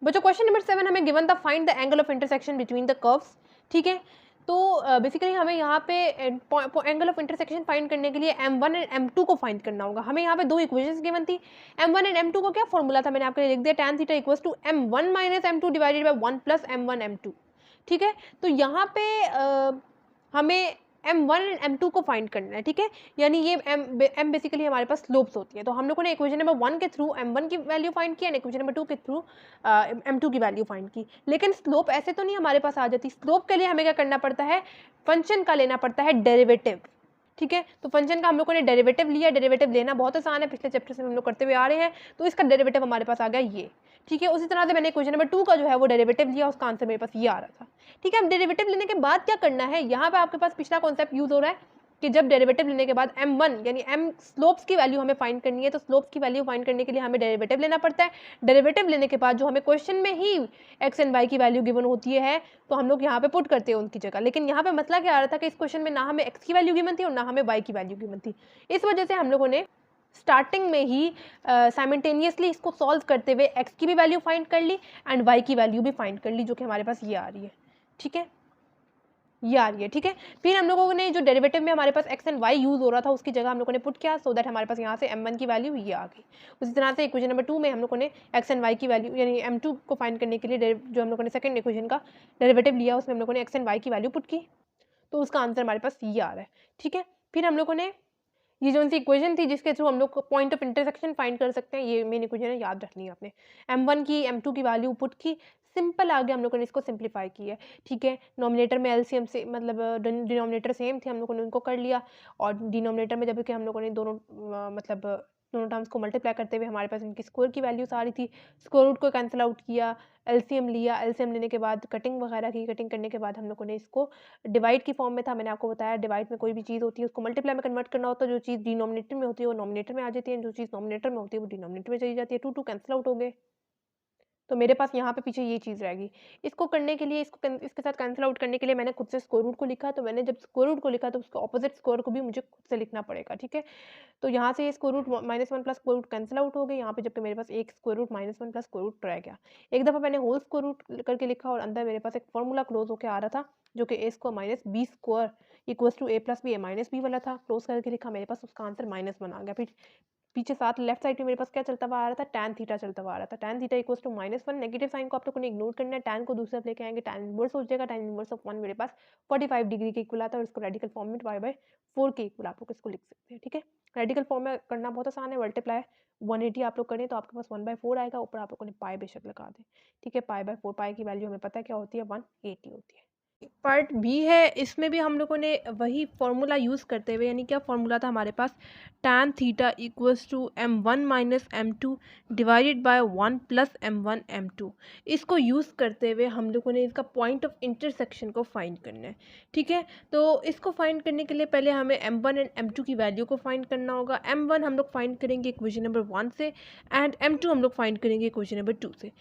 बच्चों क्वेश्चन नंबर 7 हमें given the find the angle of intersection between the curves, ठीक है। तो बेसिकली हमें यहाँ पे एंगल ऑफ इंटरसेक्शन फाइंड करने के लिए m1 एंड m2 को फाइंड करना होगा। हमें यहाँ पे दो इक्वेशंस गिवन थी, m1 एंड m2 को क्या फॉर्मूला था, मैंने आपके लिए लिख दिया, tan theta equals to m1 minus m2 divided by 1 plus m1 m2, ठीक है। तो यहाँ पे हमें m1 एंड m2 को फाइंड करना है, ठीक है, यानी ये m बेसिकली हमारे पास स्लोप्स होती है। तो हम लोगों ने इक्वेशन नंबर 1 के थ्रू m1 की वैल्यू फाइंड की एंड इक्वेशन नंबर 2 के थ्रू m2 की वैल्यू फाइंड की, लेकिन स्लोप ऐसे तो नहीं हमारे पास आ जाती। स्लोप के लिए हमें क्या करना पड़ता है, फंक्शन का लेना पड़ता है डेरिवेटिव, ठीक है। तो फंक्शन का हम लोगों ने डेरिवेटिव लिया, डेरिवेटिव लेना बहुत आसान है, पिछले चैप्टर से हम लोग करते हुए आ रहे हैं, तो इसका डेरिवेटिव हमारे पास आ गया ये, ठीक है। उसी तरह से मैंने क्वेश्चन नंबर 2 का जो है वो डेरिवेटिव लिया, उसका आंसर मेरे पास ये आ रहा था, ठीक है। अब डेरिवेटिव लेने के बाद क्या करना है, यहाँ पे आपके पास पिछला कॉन्सेप्ट यूज हो रहा है कि जब डेरिवेटिव लेने के बाद m1 यानी m स्लोप्स की वैल्यू हमें फाइंड करनी है, तो स्लोप्स की वैल्यू फाइंड करने के लिए हमें डेरिवेटिव लेना पड़ता है। डेरिवेटिव लेने के बाद जो हमें क्वेश्चन में ही x एंड y की वैल्यू गिवन होती है तो हम लोग यहाँ पे पुट करते हैं उनकी जगह, लेकिन यहाँ पे मसला क्या आ रहा था कि इस क्वेश्चन में ना हमें x की वैल्यू गिवन थी और ना हमें y की वैल्यू गिवन थी। इस वजह से हम लोगों ने स्टार्टिंग में ही साइमल्टेनियसली इसको सॉल्व करते हुए x की भी वैल्यू फाइंड कर ली एंड y की वैल्यू भी फाइंड कर ली, जो कि हमारे पास ये आ रही है, ठीक है। ये आ रही है, ठीक है। फिर हम लोगों ने जो डेरिवेटिव में हमारे पास एक्स एंड वाई यूज़ हो रहा था उसकी जगह हम लोगों ने पुट किया, सो दैट हमारे पास यहाँ से m1 की वैल्यू ये आ गई। उसी तरह से इक्वेशन नंबर 2 में हम लोगों ने एक्स एंड वाई की वैल्यू यानी m2 को फाइंड करने के लिए जो हम लोगों ने सेकंड इक्वेशन का डेरिवेटिव लिया उसमें हम लोगों ने एक्स एंड वाई की वैल्यू पुट की, तो उसका आंसर हमारे पास ये आ रहा है, ठीक है। फिर हम लोगों ने ये जो सी इक्वेशन थी जिसके थ्रू हम लोग पॉइंट ऑफ इंटरसेक्शन फाइंड कर सकते हैं, ये मेन इक्वेशन है, याद रखनी है आपने। m1 की m2 की वैल्यू पुट की, सिंपल आ गया, हम लोगों ने इसको सिंप्लीफाई किया है, ठीक है। नॉमिनेटर में एलसीएम से मतलब डिनोमिनेटर सेम थे, हम लोगों ने उनको कर लिया, और डिनोमिनेटर में जब कि हम लोगों ने दोनों मतलब दोनों टर्म्स को मल्टीप्लाई करते हुए हमारे पास इनकी स्क्वायर की वैल्यूज आ रही थी, स्क्वायर रूट को कैंसिल आउट किया, एलसीएम लिया, एलसीएम लेने के बाद कटिंग वगैरह की, कटिंग करने के बाद हम लोगों ने इसको डिवाइड की फॉर्म में था, मैंने आपको बताया डिवाइड में कोई भी चीज़ होती है उसको मल्टीप्लाई में कन्वर्ट करना होता है, जो चीज़ डिनोमिनेटर में होती है वो नॉमिनेटर में आ जाती है, जो चीज़ नॉमिनेटर में होती है वो डिनोमिनेटर में चली जाती है, 2 कैंसिल आउट हो गए, तो मेरे पास यहाँ पे पीछे ये चीज़ रहेगी। इसको करने के लिए इसके साथ कैंसिल आउट करने के लिए मैंने खुद से स्क्वायर रूट को लिखा, तो मैंने जब स्क्वायर रूट को लिखा तो उसके ऑपोजिट स्क्वायर को भी मुझे खुद से लिखना पड़ेगा, ठीक है। तो यहाँ से square root -1 plus square root cancel out हो गए यहाँ पे, जबकि मेरे पास एक square root -1 plus square root रह गया। एक दफ़ा मैंने होल स्क्वायर रूट करके लिखा और अंदर मेरे पास एक फॉर्मूला क्लोज होकर आ रहा था जो कि a square minus b square equals to a plus b a minus b वाला था, क्लोज करके लिखा, मेरे पास उसका आंसर -1 आ गया। फिर पीछे साथ लेफ्ट साइड में मेरे पास क्या चलता हुआ आ रहा था, tan थीटा चलता हुआ आ रहा था, tan theta equals to -1, negative sign को आप लोगों ने इग्नोर करना है, tan को दूसरी तरफ लेके आएंगे, tan इनवर्स हो जाएगा, tan इनवर्स ऑफ 1 मेरे पास 45 डिग्री के इक्वल आता है और इसको रेडिकल फॉर्म में y/4 के इक्वल आप लोग इसको लिख सकते हैं, ठीक है। रेडिकल फॉर्म में करना बहुत आसान है, मल्टीप्लाई 180 आप लोग करें तो आपके पास 1/4 आएगा, ऊपर आप लोगों ने पाई बेशक लगा दें, ठीक है। पाई/4, पाई की वैल्यू हमें पता है क्या होती है, 180 होती है। पार्ट बी है, इसमें भी हम लोगों ने वही फॉर्मूला यूज़ करते हुए, यानी क्या फॉर्मूला था हमारे पास, tan theta equals to m1 minus m2 divided by 1 plus m1 m2, इसको यूज़ करते हुए हम लोगों ने इसका पॉइंट ऑफ इंटरसेक्शन को फाइंड करना है, ठीक है। तो इसको फाइंड करने के लिए पहले हमें m1 एंड m2 की वैल्यू को फाइंड करना होगा। m1 हम लोग फाइंड करेंगे इक्वेशन नंबर 1 से एंड m2 हम लोग फाइंड करेंगे इक्वेशन नंबर 2 से।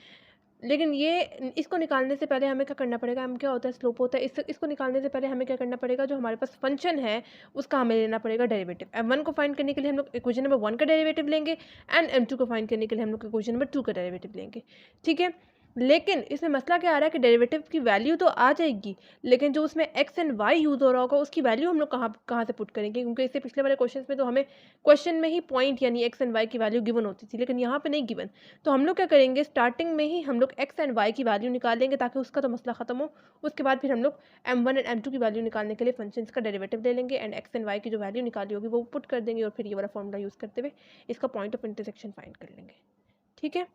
लेकिन ये इसको निकालने से पहले हमें क्या करना पड़ेगा, हम क्या होता है स्लोप होता है, इसको निकालने से पहले हमें क्या करना पड़ेगा, जो हमारे पास फंक्शन है उसका हमें लेना पड़ेगा डेरिवेटिव। m1 को फाइंड करने के लिए हम लोग इक्वेशन नंबर 1 का डेरिवेटिव लेंगे एंड m2 को फाइंड करने के लिए हम लोग इक्वेशन नंबर 2 का डेरिवेटिव लेंगे, ठीक है। लेकिन इसमें मसला क्या आ रहा है कि डेरिवेटिव की वैल्यू तो आ जाएगी, लेकिन जो उसमें एक्स एंड वाई यूज़ हो रहा होगा उसकी वैल्यू हम लोग कहाँ से पुट करेंगे, क्योंकि इससे पिछले वाले क्वेश्चन में तो हमें क्वेश्चन में ही पॉइंट यानी एक्स एंड वाई की वैल्यू गिवन होती थी, लेकिन यहाँ पे नहीं गिवन। तो हम लोग क्या करेंगे, स्टार्टिंग में ही हम लोग एक्स एंड वाई की वैल्यू निकाल लेंगे ताकि उसका तो मसला खत्म हो। उसके बाद फिर हम लोग m1 एंड m2 की वैल्यू निकालने के लिए फंक्शंस का डेरिवेटिव ले लेंगे एंड एक्स एंड वाई की जो वैल्यू निकाली होगी वो पुट कर देंगे और फिर ये वाला फॉर्मूला यूज़ करते हुए इसका पॉइंट ऑफ इंटरसेक्शन फाइंड कर लेंगे, ठीक है।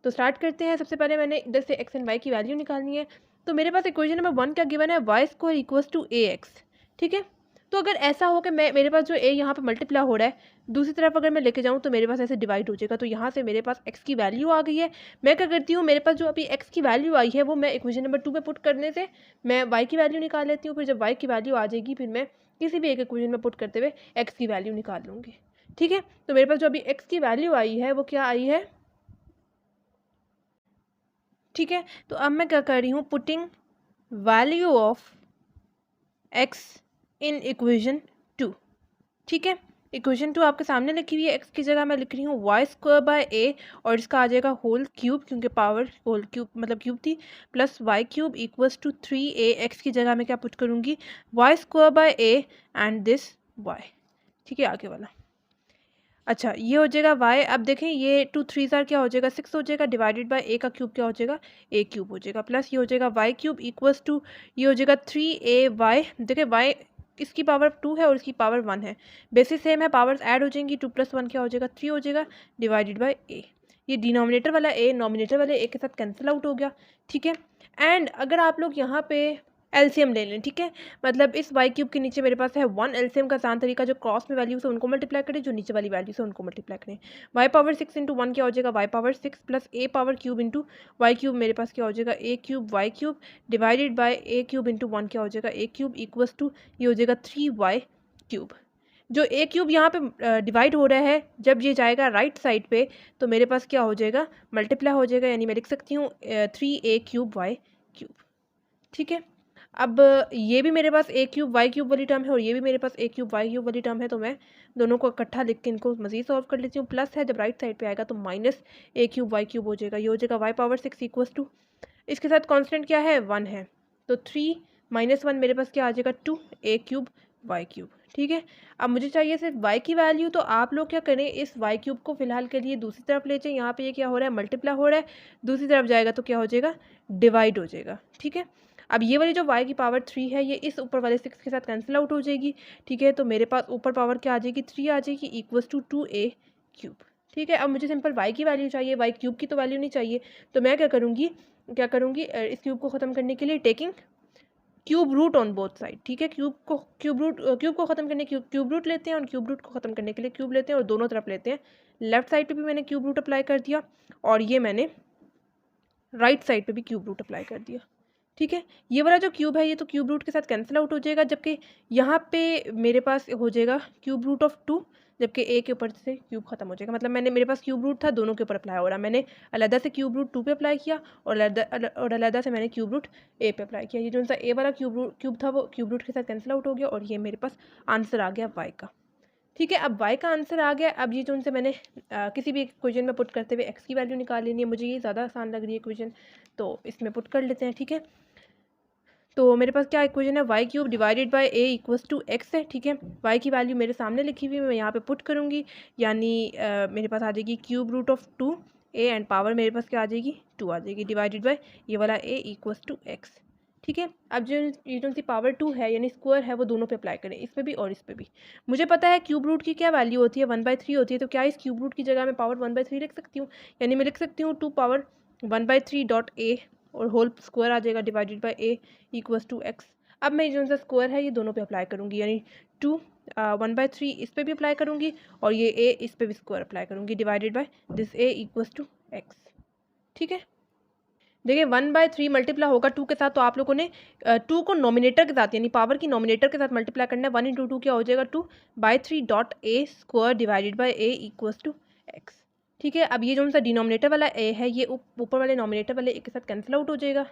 तो स्टार्ट करते हैं। सबसे पहले मैंने इधर से एक्स एंड वाई की वैल्यू निकालनी है, तो मेरे पास इक्वेशन नंबर 1 क्या गिवन है, y square equals to a x, ठीक है। तो अगर ऐसा हो कि मेरे पास जो ए यहाँ पे मल्टीप्लाई हो रहा है, दूसरी तरफ अगर मैं लेके जाऊँ तो मेरे पास ऐसे डिवाइड हो जाएगा, तो यहाँ से मेरे पास एक्स की वैल्यू आ गई है। मैं क्या करती हूँ, मेरे पास जो अभी एक्स की वैल्यू आई है वो मैं इक्वेशन नंबर 2 में पुट करने से मैं वाई की वैल्यू निकाल लेती हूँ। फिर जब वाई की वैल्यू आ जाएगी फिर मैं किसी भी एक इक्वेशन में पुट करते हुए एक्स की वैल्यू निकाल लूँगी, ठीक है। तो मेरे पास जो अभी एक्स की वैल्यू आई है वो क्या आई है, ठीक है। तो अब मैं क्या कर रही हूँ, putting value of x in equation 2, ठीक है। इक्वेशन 2 आपके सामने लिखी हुई है, एक्स की जगह मैं लिख रही हूँ वाई स्क्वायर बाय ए और इसका आ जाएगा होल क्यूब, क्योंकि पावर होल क्यूब मतलब क्यूब थी, plus y cube equals to 3a। X की जगह मैं क्या पुट करूँगी, y square by a and this y, ठीक है, आगे वाला। अच्छा ये हो जाएगा y, अब देखें ये 2 3 क्या हो जाएगा 6 हो जाएगा, डिवाइडेड बाय a का क्यूब क्या हो जाएगा a क्यूब हो जाएगा, प्लस ये हो जाएगा y क्यूब इक्वल्स टू ये हो जाएगा 3ay। देखें y इसकी पावर 2 है और इसकी पावर 1 है, बेसिस सेम है, पावर्स ऐड हो जाएंगी, 2 + 1 क्या हो जाएगा 3 हो जाएगा, डिवाइडेड बाय a। ये डिनोमिनेटर वाला a नॉमिनेटर वाले a के साथ कैंसिल आउट हो गया, ठीक है। एंड अगर आप लोग यहाँ पे एलसीएम ले लें, ठीक है, मतलब इस वाई क्यूब के नीचे मेरे पास है 1, एलसीएम का आसान तरीका जो क्रॉस में वैल्यूज है उनको मल्टीप्लाई करें, जो नीचे वाली वैल्यूज है उनको मल्टीप्लाई करें। वाई पावर 6 इंटू 1 क्या हो जाएगा y power 6 plus a power cube into y cube, मेरे पास क्या हो जाएगा a cube y cube divided by a cube into 1 क्या हो जाएगा ए क्यूब इक्वल्स टू ये हो जाएगा 3y क्यूब। जो ए क्यूब यहाँ पे डिवाइड हो रहा है जब ये जाएगा राइट साइड पे तो मेरे पास क्या हो जाएगा मल्टीप्लाई हो जाएगा, यानी मैं लिख सकती हूँ 3a क्यूब वाई क्यूब, ठीक है। अब ये भी मेरे पास ए क्यूब वाई क्यूब वाली टर्म है और ये भी मेरे पास ए क्यूब वाई क्यूब वाली टर्म है, तो मैं दोनों को इकट्ठा लिख के इनको मजीद सॉल्व कर लेती हूँ। प्लस है जब राइट साइड पे आएगा तो माइनस ए क्यूब वाई क्यूब हो जाएगा, ये हो जाएगा वाई पावर 6 इक्वल्स टू इसके साथ कांस्टेंट क्या है 1 है, तो 3 -1 मेरे पास क्या आ जाएगा 2a³ y³। ठीक है, अब मुझे चाहिए सिर्फ y की वैल्यू, तो आप लोग क्या करें, इस y³ को फिलहाल के लिए दूसरी तरफ ले जाएं। यहाँ पे ये क्या हो रहा है, मल्टीप्लाई हो रहा है, दूसरी तरफ जाएगा तो क्या हो जाएगा, डिवाइड हो जाएगा। ठीक है, अब ये वाली जो y की पावर 3 है ये इस ऊपर वाले 6 के साथ कैंसिल आउट हो जाएगी। ठीक है, तो मेरे पास ऊपर पावर क्या आ जाएगी, 3 आ जाएगी, इक्वल्स टू 2a³। ठीक है, अब मुझे सिंपल y की वैल्यू चाहिए, y³ की तो वैल्यू नहीं चाहिए। तो मैं क्या करूँगी इस क्यूब को ख़त्म करने के लिए taking cube root on both side. ठीक है, क्यूब को ख़त्म करने क्यूब रूट लेते हैं और क्यूब रूट को ख़त्म करने के लिए क्यूब लेते हैं और दोनों तरफ लेते हैं। लेफ्ट साइड पे भी मैंने क्यूब रूट अप्लाई कर दिया और ये मैंने राइट साइड पे भी क्यूब रूट अप्लाई कर दिया। ठीक है, ये वाला जो क्यूब है ये तो क्यूब रूट के साथ कैंसिल आउट हो जाएगा, जबकि यहाँ पे मेरे पास हो जाएगा क्यूब रूट ऑफ 2, जबकि ए के ऊपर से क्यूब खत्म हो जाएगा। मतलब मेरे पास क्यूब रूट था, दोनों के ऊपर अप्लाई हो रहा, मैंने अलहदा से क्यूब रूट 2 पे अप्लाई किया और अलहदा से मैंने क्यूब रूट ए पे अप्लाई किया। ये जो सा ए वाला क्यूब था वो क्यूब रूट के साथ कैंसिल आउट हो गया और ये मेरे पास आंसर आ गया वाई का। ठीक है, अब y का आंसर आ गया। अब ये जो उनसे मैंने किसी भी इक्वेशन में पुट करते हुए x की वैल्यू निकाल लेनी है। मुझे ये ज़्यादा आसान लग रही है इक्वेशन, तो इसमें पुट कर लेते हैं। ठीक है, तो मेरे पास क्या इक्वेशन है, y³ divided by a equals to x है। ठीक है, y की वैल्यू मेरे सामने लिखी हुई है, मैं यहाँ पे पुट करूँगी, यानी मेरे पास आ जाएगी cube root of 2a and power मेरे पास क्या आ जाएगी 2 आ जाएगी, डिवाइडेड बाय ये वाला a इक्वल्स टू x। ठीक है, अब जो ये जो सी पावर 2 है यानी स्क्वायर है वो दोनों पे अप्लाई करें, इस पे भी और इस पे भी। मुझे पता है क्यूब रूट की क्या वैल्यू होती है, 1/3 होती है, तो क्या इस क्यूब रूट की जगह मैं पावर 1/3 लिख सकती हूँ, यानी मैं लिख सकती हूँ 2 पावर 1/3 डॉट a और होल स्क्वायर आ जाएगा divided by a equals to x। अब मैं जो सा स्क्वायर है ये दोनों पे अप्लाई करूँगी, यानी 2 1/3 इस पे भी अप्लाई करूँगी और ये a इस पे भी स्क्वायर अप्लाई करूँगी, divided by this a equals to x। ठीक है, देखिए 1/3 मल्टीप्लाई होगा 2 के साथ, तो आप लोगों ने 2 को नॉमिनेटर के साथ यानी पावर की नॉमिनेटर के साथ मल्टीप्लाई करना है। 1 इंटू 2 क्या हो जाएगा 2/3 dot a square divided by a equals to x। ठीक है, अब ये जो सा डिनोमिनेटर वाला a है ये ऊपर वाले नॉमिनेटर वाले a के साथ कैंसिल आउट हो जाएगा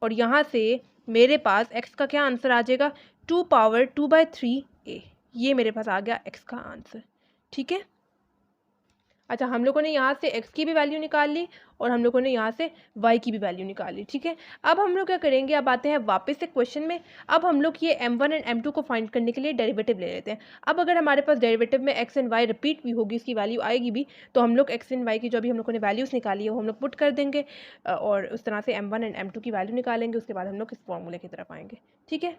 और यहाँ से मेरे पास x का क्या आंसर आ जाएगा 2 पावर 2/3a। ये मेरे पास आ गया x का आंसर। ठीक है, अच्छा हम लोगों ने यहाँ से x की भी वैल्यू निकाल ली और हम लोगों ने यहाँ से y की भी वैल्यू निकाल ली। ठीक है, अब हम लोग क्या करेंगे, अब आते हैं वापस से क्वेश्चन में। अब हम लोग ये m1 एंड m2 को फाइंड करने के लिए डेरिवेटिव ले लेते हैं। अब अगर हमारे पास डेरिवेटिव में x एंड y रिपीट भी होगी, इसकी वैल्यू आएगी भी, तो हम लोग x एंड y की जो अभी हम लोगों ने वैल्यूज़ निकाली है वो हम लोग पुट कर देंगे और उस तरह से m1 एंड m2 की वैल्यू निकालेंगे। उसके बाद हम लोग इस फॉर्मूले की तरफ आएंगे। ठीक है,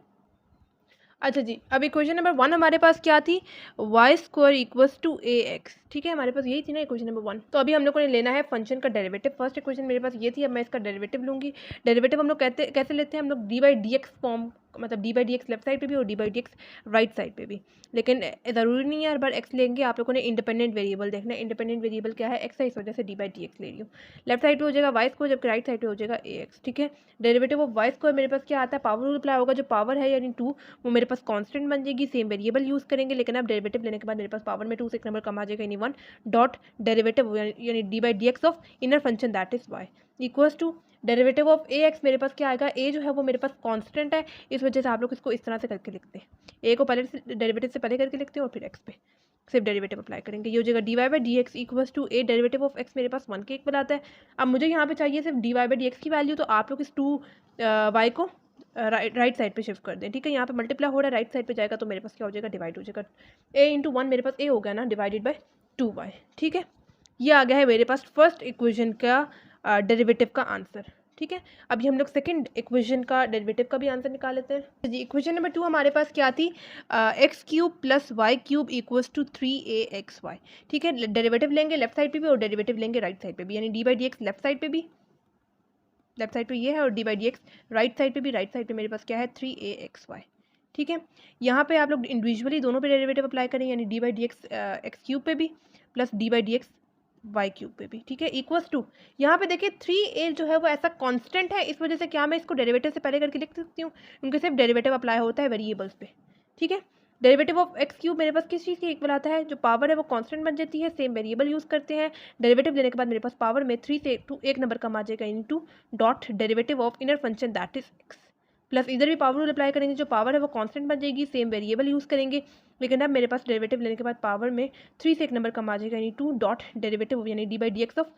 अच्छा जी, अभी क्वेश्चन नंबर 1 हमारे पास क्या थी, y² इक्वल्स टू ax। ठीक है, हमारे पास यही थी ना क्वेश्चन नंबर 1। तो अभी हम लोगों ने लेना है फंक्शन का डेरिवेटिव। फर्स्ट इक्वेशन मेरे पास ये थी, अब मैं इसका डेरिवेटिव लूँगी। डेरिवेटिव हम लोग कैसे लेते हैं, हम लोग d/dx फॉर्म, मतलब d/dx लेफ्ट साइड पे भी और d/dx राइट साइड पे भी, लेकिन ज़रूरी नहीं है हर बार x लेंगे। आप लोगों ने इंडिपेंडेंट वेरिएबल देखना है, इंडिपेंडेंट वेरिएबल क्या है x है, इस वजह से d/dx ले रही हूँ। लेफ्ट साइड पे हो जाएगा y² जबकि राइट साइड पे हो जाएगा ax। ठीक है, डेरिवेटिव ऑफ y² मेरे पास क्या आता है, पावर रूल अप्लाई होगा, जो पावर है यानी 2 वो मेरे पास कांस्टेंट बन जाएगी, सेम वेरिएबल यूज़ करेंगे, लेकिन अब डेरिवेटिव लेने के बाद मेरे पास पावर में 2 से एक नंबर कम आ जाएगा, यानी 1 डॉट डेरिवेटिव यानी d/dx of inner function that is y equals to derivative of ax। मेरे पास क्या आएगा, a जो है वो मेरे पास कांस्टेंट है, इस वजह से आप लोग इसको इस तरह से करके लिखते हैं, a को पहले डेरिवेटिव से पहले करके लिखते हैं और फिर x पे सिर्फ डेरिवेटिव अप्लाई करेंगे। ये हो जाएगा dy/dx equals to a derivative of x मेरे पास 1 के इक्वल आता है। अब मुझे यहाँ पे चाहिए सिर्फ dy/dx की वैल्यू, तो आप लोग इस 2y को राइट साइड पे शिफ्ट कर दें। ठीक है, यहाँ पे मल्टीप्लाई हो रहा है, राइट साइड पे जाएगा तो मेरे पास क्या हो जाएगा, डिवाइड हो जाएगा। a इंटू 1 मेरे पास a हो गया ना, डिवाइडेड बाय 2y। ठीक है, ये आ गया है मेरे पास फर्स्ट इक्वेशन का डेरिवेटिव का आंसर। ठीक है, अभी हम लोग सेकंड इक्वेशन का डेरिवेटिव का भी आंसर निकाल लेते हैं जी। इक्वेशन नंबर 2 हमारे पास क्या थी, x³ plus y³ equals to 3axy। ठीक है, डेरिवेटिव लेंगे लेफ्ट साइड पे भी और डेरिवेटिव लेंगे राइट साइड पे भी, यानी d/dx लेफ्ट साइड पे भी, लेफ्ट साइड पे ये है, और d/dx राइट साइड पे भी, राइट साइड पे मेरे पास क्या है 3axy। ठीक है, यहाँ पे आप लोग इंडिविजुअली दोनों पे डेरिवेटिव अप्लाई करें, यानी d/dx x³ पे भी प्लस d/dx y³ पे भी। ठीक है, इक्वल्स टू यहाँ पे देखिए 3a जो है वो ऐसा कांस्टेंट है, इस वजह से क्या मैं इसको डेरिवेटिव से पहले करके लिख सकती हूँ, क्योंकि सिर्फ डेरिवेटिव अप्लाई होता है वेरिएबल्स पे। ठीक है, डेरिवेटिव ऑफ x³ मेरे पास किस चीज़ के इक्वल आता है, जो पावर है वो कांस्टेंट बन जाती है, सेम वेरिएबल यूज़ करते हैं। डेरिवेटिव लेने के बाद मेरे पास पावर में 3 से 2 एक नंबर कम आ जाएगा, यानी 2 dot derivative of inner function that is x। Plus इधर भी पावर रूल अप्लाई करेंगे, जो पावर है वो कांस्टेंट बन जाएगी, सेम वेरिएबल यूज़ करेंगे, लेकिन अब मेरे पास डेरिवेटिव लेने के बाद पावर में 3 से एक नंबर कम आ जाएगा, यानी 2 डॉट डेरिवेटिव यानी d/dx of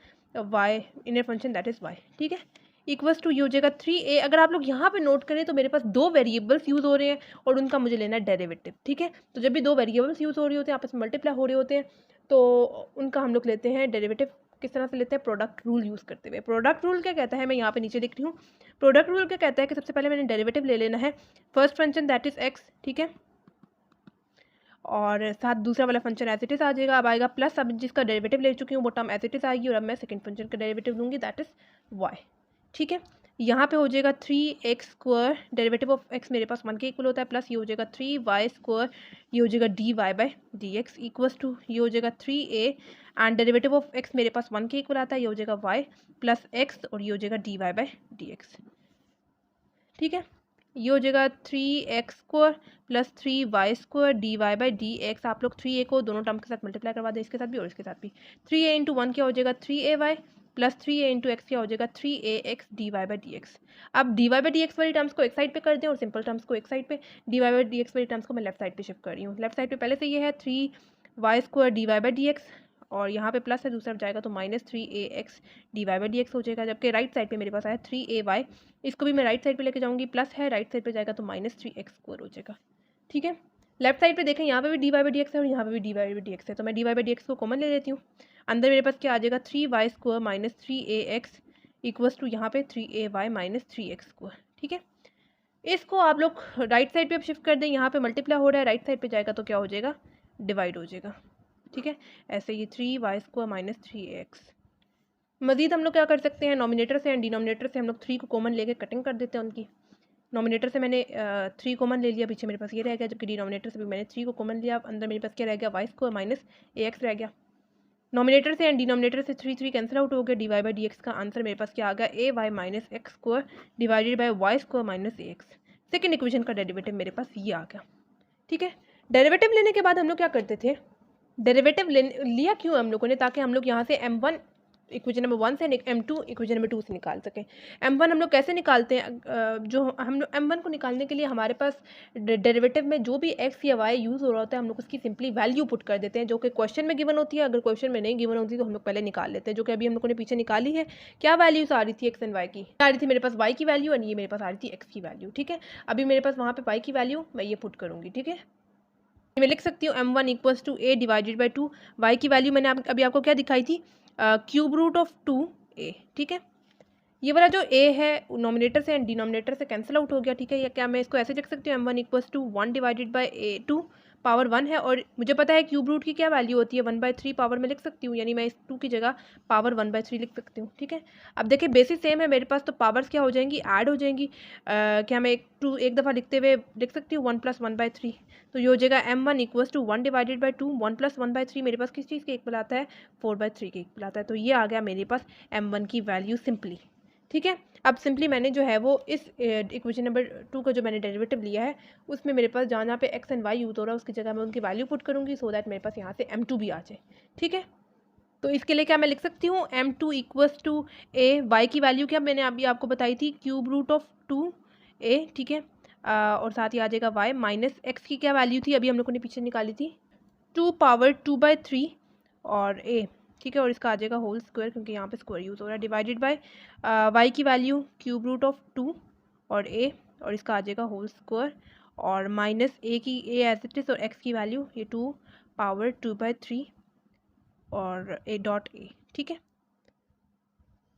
y inner function that is y। ठीक है, इक्वल्स टू ये हो जाएगा 3a। अगर आप लोग यहाँ पे नोट करें तो मेरे पास दो वेरिएबल्स यूज़ हो रहे हैं और उनका मुझे लेना है डेरिवेटिव, ठीक है। तो जब भी दो वेरिएबल्स यूज़ हो रही होते हैं, आपस में मल्टीप्लाई हो रहे होते हैं, तो उनका हम लोग लेते हैं डेरिवेटिव। किस तरह से लेते हैं? प्रोडक्ट रूल यूज़ करते हुए। प्रोडक्ट रूल क्या कहता है, मैं यहाँ पे नीचे लिख रही हूँ। प्रोडक्ट रूल क्या कहता है कि सबसे पहले मैंने डेरिवेटिव ले लेना है first function that is x, ठीक है, और साथ दूसरा वाला फंक्शन एज इट इज़ आ जाएगा। अब आएगा प्लस, अब जिसका डेरिवेटिव ले चुकी हूँ वो टर्म एज इट इज़ आएगी, और अब मैं सेकंड फंक्शन का डेरिवेटिव लूँगी दैट इज़ वाई, ठीक है। यहाँ पे हो जाएगा 3x square, derivative of x मेरे पास 1 के इक्वल होता है, प्लस ये हो जाएगा 3y स्क्वायर, ये हो जाएगा dy/dx इक्वल्स टू ये हो जाएगा 3a, and derivative of x मेरे पास 1 के इक्वल आता है, ये हो जाएगा y प्लस x, और ये हो जाएगा dy/dx, ठीक है। ये हो जाएगा 3x square plus 3y square dy/dx। आप लोग 3a को दोनों टर्म के साथ मल्टीप्लाई करवा दें, इसके साथ भी और इसके साथ भी। 3a इंटू 1 क्या हो जाएगा 3ay plus 3a into x क्या हो जाएगा 3ax dy/dx। अब dy/dx वाली टर्म्स को एक साइड पे कर दें और सिंपल टर्म्स को एक साइड पे। dy/dx वाली टर्म्स को मैं लेफ्ट साइड पे शिफ्ट कर रही हूँ। लेफ्ट साइड पे पहले से ये है 3y स्क्वायर dy/dx, और यहाँ पे प्लस है, दूसरा जाएगा तो माइनस 3ax dy/dx हो जाएगा। जबकि राइट साइड पे मेरे पास आया 3ay, इसको भी मैं राइट साइड पे लेके जाऊँगी, प्लस है राइट साइड पे जाएगा तो माइनस 3x स्क्वायर हो जाएगा, ठीक है। लेफ्ट साइड पे देखें, यहाँ पे भी dy/dx है और यहाँ पे भी dy/dx है, तो मैं dy/dx को कॉमन ले लेती हूँ। अंदर मेरे पास क्या आ जाएगा 3y square minus 3ax equals to यहाँ पे 3ay माइनस 3x स्क्वायर, ठीक है। इसको आप लोग राइट साइड पे शिफ्ट कर दें, यहाँ पे मल्टीप्लाई हो रहा है, राइट साइड पे जाएगा तो क्या हो जाएगा डिवाइड हो जाएगा, ठीक है। ऐसे ये 3y स्क्वायर माइनस 3ax। मजीद हम लोग क्या कर सकते हैं, नॉमिनेटर से एंड डिनोमिनेटर से हम लोग 3 को कॉमन लेके कटिंग कर देते हैं उनकी। नॉमिनेटर से मैंने 3 कॉमन ले लिया, पीछे मेरे पास ये रह गया, जबकि डिनोमिनेटर से भी मैंने 3 को कॉमन लिया, अंदर मेरे पास क्या रह गया y स्क्वायर माइनस ax रह गया। नॉमिनेटर से एंड डिनोमिनेटर से 3 कैंसिल आउट हो गया, dy/dx का आंसर मेरे पास क्या आ गया ay minus x square divided by y square minus ax। Second equation का डेरिवेटिव मेरे पास ये आ गया, ठीक है। डेरिवेटिव लेने के बाद हम लोग क्या करते थे, डेरिवेटिव लिया क्यों हम लोगों ने, ताकि हम लोग यहाँ से m1 इक्वेशन नंबर 1 से m2 इक्वेशन नंबर 2 से निकाल सकें। m1 हम लोग कैसे निकालते हैं, जो हम लोग m1 को निकालने के लिए हमारे पास डेरिवेटिव में जो भी x या y यूज़ हो रहा होता है, हम लोग उसकी सिंपली वैल्यू पुट कर देते हैं, जो कि क्वेश्चन में गिवन होती है। अगर क्वेश्चन में नहीं गिवन होती तो हम लोग पहले निकाल लेते हैं, जो कि अभी हम लोगों ने पीछे निकाली है। क्या वैल्यूज आ रही थी x एंड y की, आ रही थी मेरे पास y की वैल्यू और ये मेरे पास आ रही थी x की वैल्यू, ठीक है। अभी मेरे पास वहाँ पर y की वैल्यू मैं ये पुट करूँगी, ठीक है। मैं लिख सकती हूँ m1 equals to a divided by 2। y की वैल्यू मैंने अभी आपको क्या दिखाई थी, क्यूब रूट ऑफ 2a, ठीक है। ये वाला जो a है नॉमिनेटर से एंड डिनोमिनेटर से कैंसिल आउट हो गया, ठीक है। या क्या मैं इसको ऐसे लिख सकती हूँ m1 equals to 1 divided by a2 power 1 है, और मुझे पता है क्यूब रूट की क्या वैल्यू होती है 1/3 पावर में लिख सकती हूँ, यानी मैं इस 2 की जगह पावर 1/3 लिख सकती हूँ, ठीक है। अब देखिए बेसिस सेम है मेरे पास, तो पावर्स क्या हो जाएंगी, ऐड हो जाएंगी। क्या मैं एक दफ़ा लिखते हुए लिख सकती हूँ 1 + 1/3, तो ये हो जाएगा m1 equals to 1 divided by 2। 1 + 1/3 मेरे पास किस चीज़ के इक्वल आता है, 4/3 के इक्वल आता है। तो ये आ गया मेरे पास m1 की वैल्यू सिंपली, ठीक है। अब सिंपली मैंने जो है वो इस इक्वेशन नंबर 2 का जो मैंने डेरिवेटिव लिया है, उसमें मेरे पास जहाँ पे x एंड y यूज़ हो रहा है उसकी जगह मैं उनकी वैल्यू पुट करूँगी, सो दैट मेरे पास यहाँ से m2 भी आ जाए, ठीक है। तो इसके लिए क्या मैं लिख सकती हूँ, m2 equals to a, y की वैल्यू क्या मैंने अभी आपको बताई थी, क्यूब रूट ऑफ 2a, ठीक है। और साथ ही आ जाएगा y माइनस x की क्या वैल्यू थी, अभी हम लोगों ने पीछे निकाली थी 2 पावर 2/3 और a, ठीक है। और इसका आ जाएगा होल स्क्वायर, क्योंकि यहाँ पे स्क्वायर यूज़ हो रहा है, डिवाइडेड बाय y की वैल्यू क्यूब रूट ऑफ 2 और a, और इसका आ जाएगा होल स्क्वायर, और माइनस a की a एज इट इज़, और x की वैल्यू ये 2 पावर 2/3 और a, ठीक है।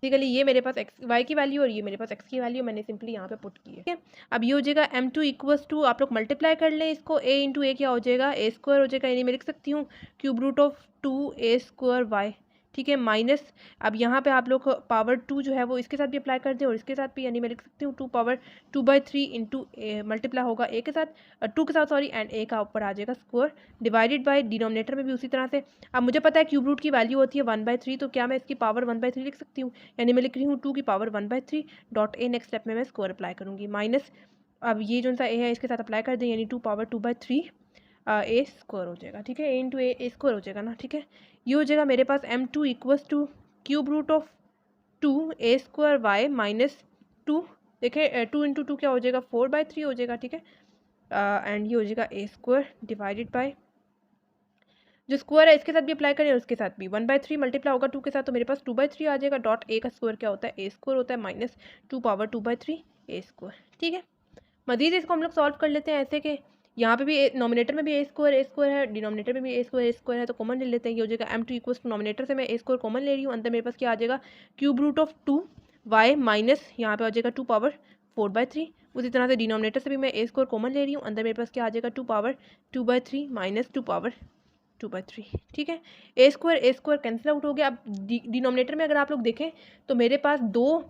बेसिकली ये मेरे पास x y की वैल्यू और ये मेरे पास x की वैल्यू मैंने सिंपली यहाँ पे पुट की है, ठीक है। अब ये हो जाएगा m2 इक्वल्स टू, आप लोग मल्टीप्लाई कर लें इसको, a इंटू ए क्या हो जाएगा, a स्क्वायर हो जाएगा, यानी मैं लिख सकती हूँ cube root of 2a square y, ठीक है, माइनस अब यहाँ पे आप लोग पावर 2 जो है वो इसके साथ भी अप्लाई कर दें और इसके साथ भी, यानी मैं लिख सकती हूँ 2 पावर 2/3 इंटू मल्टीप्लाई होगा a के साथ, 2 के साथ सॉरी, एंड a का ऊपर आ जाएगा स्क्वायर, डिवाइडेड बाय डिनोमिनेटर में भी उसी तरह से। अब मुझे पता है क्यूब रूट की वैल्यू होती है 1/3, तो क्या मैं इसकी पावर 1/3 लिख सकती हूँ, यानी मैं लिख रही हूँ 2 की power 1/3 dot a, next step में मैं स्क्वायर अप्लाई करूँगी, माइनस अब ये जो सा a है इसके साथ अप्लाई कर दें, यानी 2 पावर 2/3 a स्क्वायर हो जाएगा, ठीक है, a इंटू ए स्क्वायर हो जाएगा ना, ठीक है। ये हो जाएगा मेरे पास m2 equals to cube root of 2a square y minus 2, देखिए 2 इंटू 2 क्या हो जाएगा 4/3 हो जाएगा, ठीक है। एंड ये हो जाएगा a स्क्वायर डिवाइडेड बाय जो स्क्वायर है इसके साथ भी अप्लाई करें और उसके साथ भी 1/3 मल्टीप्लाई होगा 2 के साथ तो मेरे पास 2/3 आ जाएगा। डॉट ए का स्क्वायर क्या होता है, ए स्क्वायर होता है माइनस 2 पावर 2/3 ए स्क्वायर। ठीक है, मजीद इसको हम लोग सॉल्व कर लेते हैं ऐसे कि यहाँ पे भी नॉमिनेटर में भी ए स्क्वायर है, डिनोमिनेटर में भी ए स्क्वायर है, तो कॉमन ले लेते हैं। ये हो जाएगा m2 इक्वल्स टू नॉमिनेटर से मैं ए स्क्वायर कॉमन ले रही हूँ, अंदर मेरे पास क्या आ जाएगा cube root of 2y minus यहाँ पे आ जाएगा 2 पावर 4/3। उसी तरह से डिनोमिनेटर से भी मैं ए स्क्वायर कॉमन ले रही हूँ, अंदर मेरे पास क्या आ जाएगा 2 पावर 2/3 माइनस 2 पावर 2/3। ठीक है, ए स्क्वायर कैंसिल आउट हो गया। अब डिनोमिनेटर में अगर आप लोग देखें तो मेरे पास दो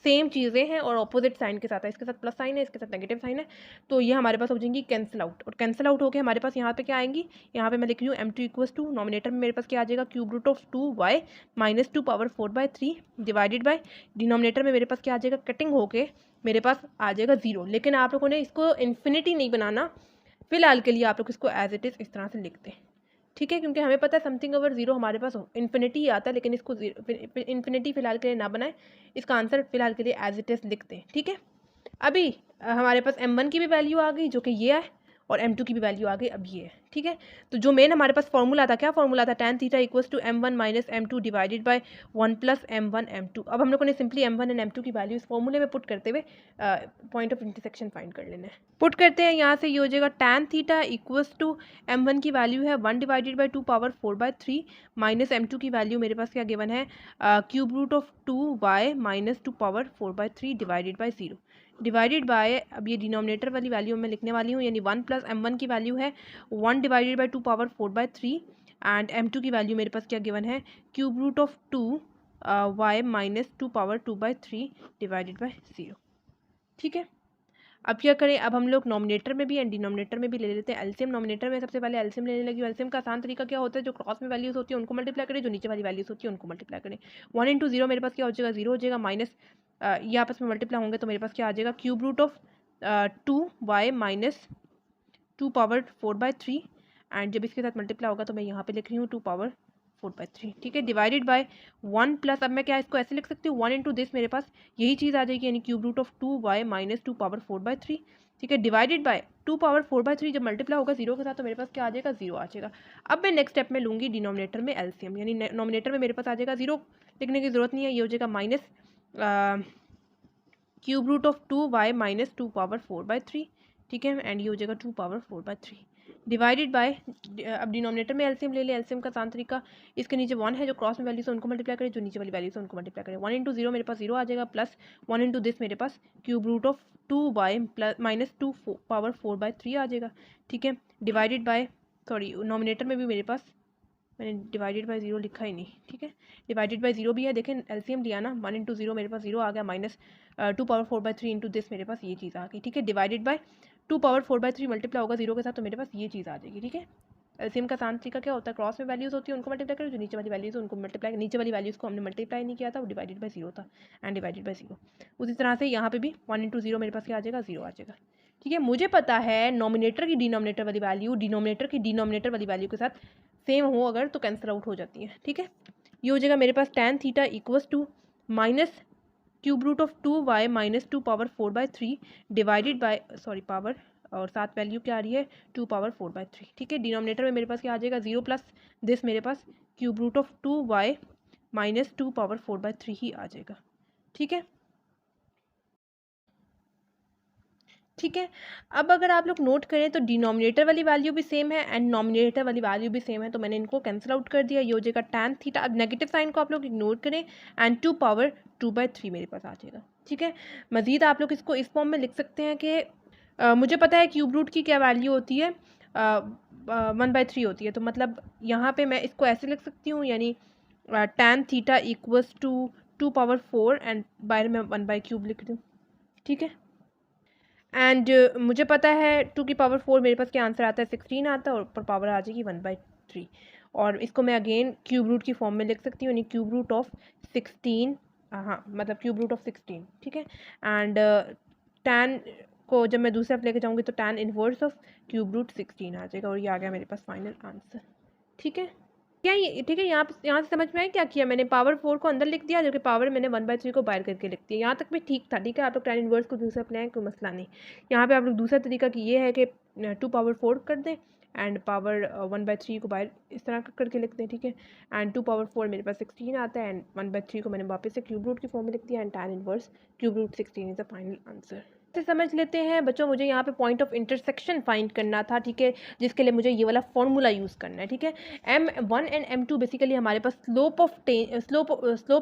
सेम चीज़ें हैं और ऑपोजिट साइन के साथ है, इसके साथ प्लस साइन है, इसके साथ नेगेटिव साइन है, तो ये हमारे पास हो जाएंगी कैंसिल आउट। और कैंसिल आउट होकर हमारे पास यहाँ पे क्या आएंगी, यहाँ पे मैं लिख रही हूँ m2 इक्वल्स टू नॉमिनेटर में मेरे पास क्या आ जाएगा cube root of 2y minus 2 power 4/3 divided by denominator में मेरे पास क्या आ जाएगा, कटिंग होके मेरे पास आ जाएगा 0। लेकिन आप लोगों ने इसको इन्फिनिटी नहीं बनाना, फिलहाल के लिए आप लोग इसको एज इट इज़ इस तरह से लिखते हैं। ठीक है, क्योंकि हमें पता है समथिंग ओवर 0 हमारे पास इन्फिनिटी ही आता है, लेकिन इसको इन्फिनिटी फिलहाल के लिए ना बनाए, इसका आंसर फिलहाल के लिए एज इट इज़ लिखते हैं। ठीक है, अभी हमारे पास m1 की भी वैल्यू आ गई जो कि ये है, और m2 की भी वैल्यू आ गई अब ये है। ठीक है, तो जो मेन हमारे पास फॉर्मूला था, क्या फॉर्मूला था, tan theta equals to m1 minus m2 divided by 1 plus m1 m2। अब हम लोगों ने सिंपली m1 एंड m2 की वैल्यू इस फॉर्मूले में पुट करते हुए पॉइंट ऑफ इंटरसेक्शन फाइंड कर लेना है। पुट करते हैं, यहाँ से ये हो जाएगा tan theta equals to m1 की वैल्यू है 1 divided by 2 power 4/3 minus m2 की वैल्यू मेरे पास क्या गिवन है, cube root of 2y minus 2 power 4/3 divided by 0 divided by, अब ये डिनोमिनेटर वाली वैल्यू मैं लिखने वाली हूँ, यानी 1 प्लस m1 की वैल्यू है 1 divided by 2 power 4/3 and m2 की वैल्यू मेरे पास क्या गिवन है cube root of 2y minus 2 power 2/3 divided by 0। ठीक है, अब क्या करें, अब हम लोग नॉमिनेटर में भी एंड डिनोमिनेटर में भी ले लेते हैं एलसीएम। नॉमिनेटर में सबसे पहले एलसीएम लेने लगी। एलसीएम का आसान तरीका क्या होता है, जो क्रॉस में वैल्यूज होती है उनको मल्टीप्लाई करें, जो नीचे वाली वैल्यूज होती है उनको मल्टीप्लाई करें। 1 इंटू 0 मेरे पास क्या हो जाएगा 0 हो जाएगा, माइनस ये आपस में मल्टीप्लाई होंगे तो मेरे पास क्या आ जाएगा cube root of 2y minus 2 power 4/3 and जब इसके साथ मल्टीप्लाई होगा तो मैं यहाँ पे लिख रही हूँ 2 पावर 4/3। ठीक है, डिवाइडेड बाय 1 प्लस, अब मैं क्या इसको ऐसे लिख सकती हूँ 1 इंटू दिस, मेरे पास यही चीज़ आ जाएगी, यानी cube root of 2y minus 2 power 4/3। ठीक है, डिवाइडेड बाय 2 पावर 4/3 जब मल्टीप्लाई होगा 0 के साथ तो मेरे पास क्या आ जाएगा 0 आ जाएगा। अब मैं नेक्स्ट स्टेप में लूँगी डिनोमिनेटर में एलसीएम, यानी नॉमिनेटर में मेरे पास आ जाएगा 0, लिखने की जरूरत नहीं है, ये हो जाएगा minus cube root of 2y minus 2 power 4/3। ठीक है, एंड ये हो जाएगा 2 पावर 4/3 डिवाइडेड बाय, अब डिनोमिनेटर में एलसीएम ले लें। एलसीएम का आसान तरीका, इसके नीचे 1 है, जो क्रॉस में वैल्यूज है उनको मल्टीप्लाई करें, जो नीचे वाली वैल्यूज है उनको मल्टीप्लाई करें। 1 इंटू 0 मेरे पास 0 आ जाएगा, प्लस 1 इंटू दिस मेरे पास cube root of 2y plus minus 2 power 4/3 आ जाएगा। ठीक है, डिवाइडेड बाय, सॉरी नॉमिनेटर में भी मेरे पास मैंने डिवाइडेड बाय 0 लिखा ही नहीं। ठीक है, डिवाइडेड बाय 0 भी है, देखें एलसीएम लिया ना, 1 इंटू 0 मेरे पास 0 आ गया, माइनस 2 पावर 4/3 इंटू दिस मेरे पास ये चीज़ आ गई। ठीक है, डिवाइडेड बाय 2 पावर 4/3 मल्टीप्लाई होगा 0 के साथ तो मेरे पास ये चीज़ आ जाएगी। ठीक है, एलसीएम का आसान तरीका क्या होता है, क्रॉस में वैल्यूज होती है उनको मल्टीप्लाई करें, जो नीचे वाली वैल्यूज उनको मल्टीप्लाई, नीचे वाली वैल्यूज को हमने मल्टीप्लाई नहीं किया था, वो डिवाइडेड बाय 0 था एंड डिवाइडेड बाय 0। उसी तरह से यहाँ पे भी 1 इंटू 0 मेरे पास क्या आ जाएगा 0 आ जाएगा। ठीक है, मुझे पता है नॉमिनेटर की डिनोमिनेटर वाली वैल्यू डिनोमिनेटर की डिनोमिनेटर वाली वैल्यू के साथ सेम हो अगर तो कैंसिल आउट हो जाती है। ठीक है, ये हो जाएगा मेरे पास tan theta equals to minus cube root of 2y minus 2 power 4/3 divided by, sorry power, और साथ वैल्यू क्या आ रही है 2 पावर 4/3। ठीक है, डिनोमिनेटर में मेरे पास क्या आ जाएगा 0 प्लस दिस मेरे पास cube root of 2y minus 2 power 4/3 ही आ जाएगा। ठीक है, ठीक है, अब अगर आप लोग नोट करें तो डिनोमिनेटर वाली वैल्यू भी सेम है एंड नॉमिनेटर वाली वैल्यू भी सेम है, तो मैंने इनको कैंसिल आउट कर दिया। ये हो जाएगा tan थीटा, अब नेगेटिव साइन को आप लोग इग्नोर करें एंड 2 पावर 2/3 मेरे पास आ जाएगा। ठीक है, मज़ीद आप लोग इसको इस फॉर्म में लिख सकते हैं कि मुझे पता है क्यूब रूट की क्या वैल्यू होती है, 1/3 होती है, तो मतलब यहाँ पे मैं इसको ऐसे लिख सकती हूँ, यानी tan theta equals to 2 power 4 and बाहर में 1/3 लिख दूँ। ठीक है, एंड मुझे पता है 2 की पावर 4 मेरे पास क्या आंसर आता है 16 आता है, और ऊपर पावर आ जाएगी 1/3, और इसको मैं अगेन क्यूब रूट की फॉर्म में लिख सकती हूँ, यानी क्यूब रूट ऑफ 16, हाँ मतलब क्यूब रूट ऑफ 16। ठीक है, एंड tan को जब मैं दूसरा लेके जाऊँगी तो tan inverse of cube root 16 आ जाएगा, और ये आ गया मेरे पास फाइनल आंसर। ठीक है, क्या ये ठीक है, यहाँ से समझ में आया क्या किया मैंने, पावर 4 को अंदर लिख दिया, जबकि पावर मैंने 1/3 को बाहर करके लिख दिया। यहाँ तक भी ठीक था। ठीक है, आप लोग tan इनवर्स को दूसरा अपनाएं, कोई मसला नहीं। यहाँ पे आप लोग दूसरा तरीका कि ये है कि 2 पावर 4 कर दें एंड पावर 1/3 को बाहर इस तरह करके लिखते हैं, ठीक है। एंड 2 पावर 4 मेरे पास 16 आता है, एंड 1/3 को मैंने वापस से क्यूब रूट की फॉर्म में लिख दिया, and tan inverse cube root 16 is the final answer. से समझ लेते हैं बच्चों, मुझे यहाँ पे पॉइंट ऑफ इंटरसेक्शन फाइंड करना था, ठीक है, जिसके लिए मुझे ये वाला फॉर्मूला यूज़ करना है, ठीक है। M1 एंड M2 बेसिकली हमारे पास स्लोप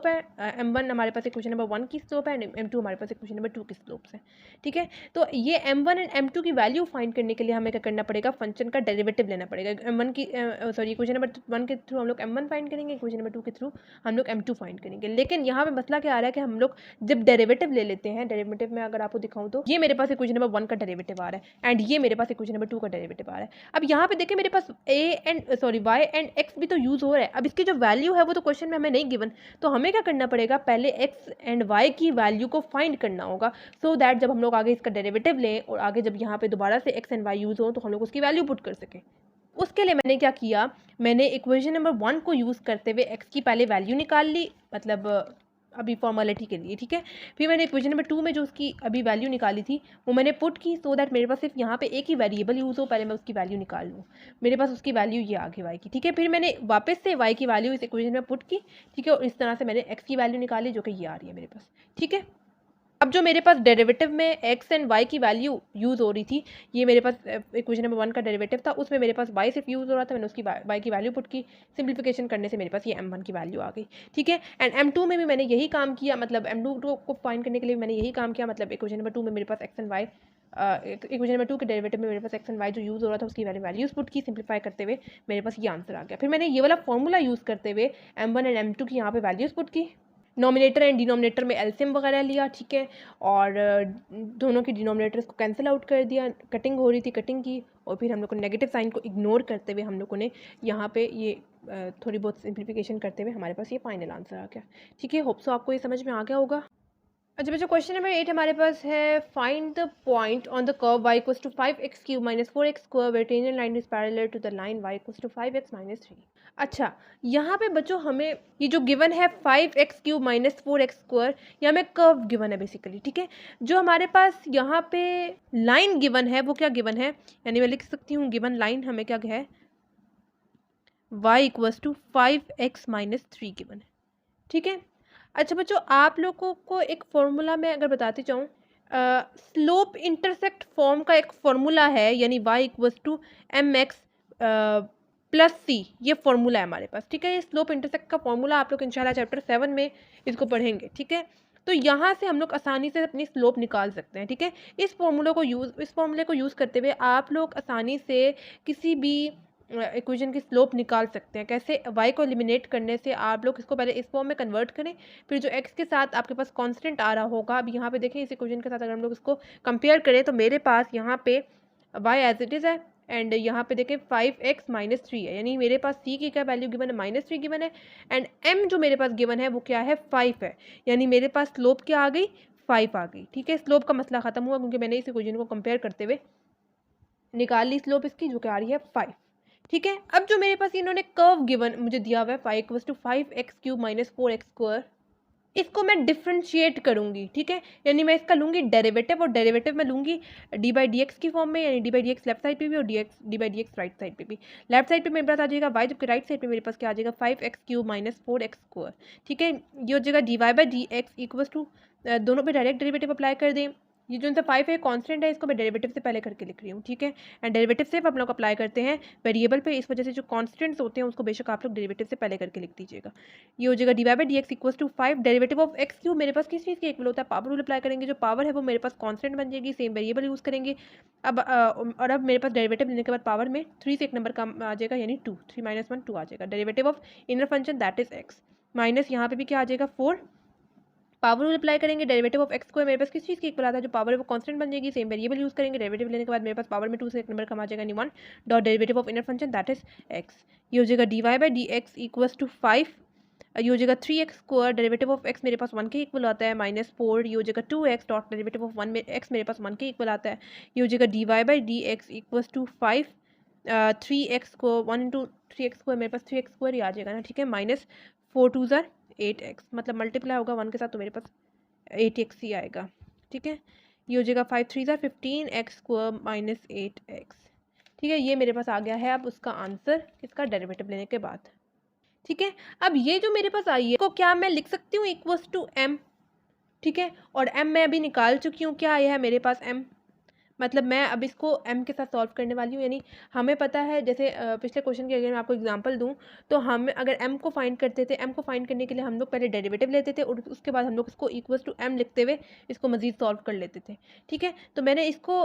है। M1 हमारे पास इक्वेशन नंबर 1 की स्लोप है, एंड M2 हमारे पास इक्वेशन नंबर 2 की स्लोप है, ठीक है। तो ये M1 एंड M2 की वैल्यू फाइंड करने के लिए हमें क्या करना पड़ेगा, फंक्शन का डेरिवेटिव लेना पड़ेगा। M1 की सॉरी इक्वेशन नंबर 1 के थ्रू हम लोग M1 फाइंड करेंगे, इक्वेशन नंबर 2 के थ्रू हम लोग M2 फाइंड करेंगे। लेकिन यहाँ पे मसला क्या आ रहा है कि हम लोग जब डेरिवेटिव ले लेते हैं, डेरिवेटिव में अगर आपको दिखाऊं तो ये मेरे पास इक्वेशन नंबर 1 का डेरिवेटिव आ रहा है, एंड ये मेरे पास इक्वेशन नंबर 2 का डेरिवेटिव आ रहा है। अब यहाँ पे देखिए मेरे पास y एंड x भी तो यूज हो रहा है। अब इसकी जो वैल्यू है वो तो क्वेश्चन में हमें नहीं गिवन, तो हमें क्या करना पड़ेगा, पहले x एंड y की वैल्यू को फाइंड करना होगा, सो दैट जब हम लोग आगे इसका डेरिवेटिव लें और आगे जब यहाँ पे दोबारा से x एंड y यूज हो तो हम लोग उसकी वैल्यू पुट कर सकें। उसके लिए मैंने क्या किया, मैंने इक्वेशन नंबर 1 को यूज़ करते हुए x की पहले वैल्यू निकाल ली, मतलब अभी फॉर्मेलिटी के लिए, ठीक है। फिर मैंने इक्वेशन नंबर 2 में जो उसकी अभी वैल्यू निकाली थी वो मैंने पुट की, सो दैट मेरे पास सिर्फ यहाँ पे एक ही वेरिएबल यूज़ हो, पहले मैं उसकी वैल्यू निकाल लूँ। मेरे पास उसकी वैल्यू ये आगे y की, ठीक है। फिर मैंने वापस से y की वैल्यू इस इक्वेशन में पुट की, ठीक है, और इस तरह से मैंने x की वैल्यू निकाली जो कि ये आ रही है मेरे पास, ठीक है। अब जो मेरे पास डेरिवेटिव में x एंड y की वैल्यू यूज़ हो रही थी, ये मेरे पास इक्वेशन नंबर 1 का डेरिवेटिव था, उसमें मेरे पास y सिर्फ यूज़ हो रहा था, मैंने उसकी y की वैल्यू पुट की, सिंप्लीफिकेशन करने से मेरे पास ये m1 की वैल्यू आ गई, ठीक है। एंड m2 में भी मैंने यही काम किया, मतलब m2 को फाइंड करने के लिए मैंने यही काम किया, मतलब इक्वेशन नंबर 2 में मेरे पास x and y equation number 2 के डेरिवेटिव में मेरे पास x एंड y जो यूज़ हो रहा था उसकी वैल्यूज़ पुट की, सिंप्लीफाई करते हुए मेरे पास ये आंसर आ गया। फिर मैंने ये वाला फॉर्मूला यूज़ करते हुए m1 एंड m2 की यहाँ पे वैल्यूज़ पुट की, नॉमिनेटर एंड डिनोमिनेटर में एलसीएम वगैरह लिया, ठीक है, और दोनों की डिनोमिनेटर्स को कैंसिल आउट कर दिया, कटिंग हो रही थी कटिंग की, और फिर हम लोग को नेगेटिव साइन को इग्नोर करते हुए हम लोगों ने यहाँ पे ये थोड़ी बहुत सिंप्लीफिकेशन करते हुए हमारे पास ये फाइनल आंसर आ गया, ठीक है। होप सो आपको ये समझ में आ गया होगा। अच्छा बच्चों, क्वेश्चन नंबर 8 हमारे पास है, find the point on the curve y equals to 5x³ - 4x² where tangent line is parallel to the line y equals to 5x - 3। अच्छा, यहाँ पे बच्चों हमें ये जो गिवन है 5x³ - 4x², ये हमें कर्व गिवन है बेसिकली, ठीक है। जो हमारे पास यहाँ पे लाइन गिवन है वो क्या गिवन है, यानी मैं लिख सकती हूँ गिवन लाइन हमें क्या है, y equals to 5x - 3 given है, ठीक है। अच्छा बच्चों, आप लोगों को एक फॉर्मूला मैं अगर बताती चाहूँ, स्लोप इंटरसेक्ट फॉर्म का एक फॉर्मूला है, यानी y equals to mx plus c, ये फॉर्मूला है हमारे पास, ठीक है। ये स्लोप इंटरसेक्ट का फॉर्मूला आप लोग इंशाल्लाह चैप्टर 7 में इसको पढ़ेंगे, ठीक है। तो यहाँ से हम लोग आसानी से अपनी स्लोप निकाल सकते हैं, ठीक है। इस फॉर्मूले को यूज़ करते हुए आप लोग आसानी से किसी भी इक्वेशन की स्लोप निकाल सकते हैं। कैसे, y को एलिमिनेट करने से आप लोग इसको पहले इस फॉर्म में कन्वर्ट करें, फिर जो x के साथ आपके पास कांस्टेंट आ रहा होगा, अब यहाँ पे देखें इस इक्वेशन के साथ अगर हम लोग इसको कंपेयर करें तो मेरे पास यहाँ पे y एज इट इज़ है, एंड यहाँ पे देखें 5x - 3 है, यानी मेरे पास c की क्या वैल्यू गिवन है, -3 गिवन है, एंड m जो मेरे पास गिवन है वो क्या है, 5 है, यानी मेरे पास स्लोप क्या आ गई, 5 आ गई, ठीक है। स्लोप का मसला खत्म हुआ क्योंकि मैंने इस इक्वेशन को कंपेयर करते हुए निकाल ली स्लोप इसकी, जो कि आ रही है 5, ठीक है। अब जो मेरे पास इन्होंने कर्व गिवन मुझे दिया हुआ है 5 - 4x², इसको मैं डिफ्रेंशिएट करूंगी, ठीक है, यानी मैं इसका लूंगी डेरिवेटिव, और डेरिवेटिव में लूंगी d/dx की फॉर्म में, यानी d/dx लेफ्ट साइड पे भी और d/dx राइट साइड पे भी। लेफ्ट साइड पे मेरे पास आ जाएगा y, जबकि राइट साइड पे मेरे पास क्या आ जाएगा 5x³ - 4x², ठीक है। ये हो जाएगा dy/dx इक्वल्स टू, दोनों पे डायरेक्ट डेरिवेटिव अप्लाई कर दें, ये जो इनसे 5 है कांस्टेंट है, इसको मैं डेरिवेटिव से पहले करके लिख रही हूँ, ठीक है। एंड डेरिवेटिव सिर्फ हम लोग अप्लाई करते हैं वेरिएबल पे, इस वजह से जो कांस्टेंट्स होते हैं उसको बेशक आप लोग डेरिवेटिव से पहले करके लिख दीजिएगा। ये हो जाएगा dy/dx equals to 5 derivative of x³ मेरे पास किस चीज़ के इक्वल होता है, पावर रूल अप्लाई करेंगे, जो पावर है वो मेरे पास कांस्टेंट बन जाएगी, सेम वेरिएबल यूज़ करेंगे। अब और अब मेरे पास डेरिवेटिव लेने के बाद पावर में 3 से एक नंबर का आ जाएगा, यानी 2, 3 - 1 2 आ जाएगा। Derivative of inner function that is x, minus यहाँ पे भी क्या आ जाएगा 4, पावर रूल अप्लाई करेंगे, डेरिवेटिव ऑफ x² मेरे पास किस चीज़ की इक्वल आता है, जो पावर है वो कांस्टेंट बन जाएगी, सेम वेरिएबल यूज़ करेंगे। डेरिवेटिव लेने के बाद मेरे पास पावर में 2 से एक नंबर कम आ जाएगा, यानी 1 dot derivative of inner function that is x। ये हो जाएगा dy/dx इक्वल्स टू 5, ये हो जाएगा 3x², डेरिवेटिव ऑफ x मेरे पास 1 के इक्वल आता है, -4, ये हो जाएगा 2x डॉट डेरिवेटिव ऑफ 1 में x मेरे पास 1 के इक्वल आता है, ये हो जाएगा dy/dx इक्वल्स टू 5, 3x को 1 इंटू 3x² मेरे पास 3x² ही आ जाएगा ना, ठीक है, -4 2 ज़ार 8x, मतलब मल्टीप्लाई होगा 1 के साथ तो मेरे पास 8x ही आएगा, ठीक है। ये हो जाएगा 5 3 ज़ार 15x² - 8x, ठीक है, ये मेरे पास आ गया है अब उसका आंसर इसका डेरिवेटिव लेने के बाद। ठीक है, अब ये जो मेरे पास आई है को क्या मैं लिख सकती हूँ इक्वल्स टू m। ठीक है, और m मैं अभी निकाल चुकी हूँ, क्या आया है मेरे पास m, मतलब मैं अब इसको m के साथ सॉल्व करने वाली हूँ। यानी हमें पता है, जैसे पिछले क्वेश्चन की अगर मैं आपको एग्जांपल दूँ तो हम अगर m को फाइंड करते थे, m को फाइंड करने के लिए हम लोग पहले डेरिवेटिव लेते थे और उसके बाद हम लोग इसको इक्वल्स टू m लिखते हुए इसको मजीद सॉल्व कर लेते थे। ठीक है, तो मैंने इसको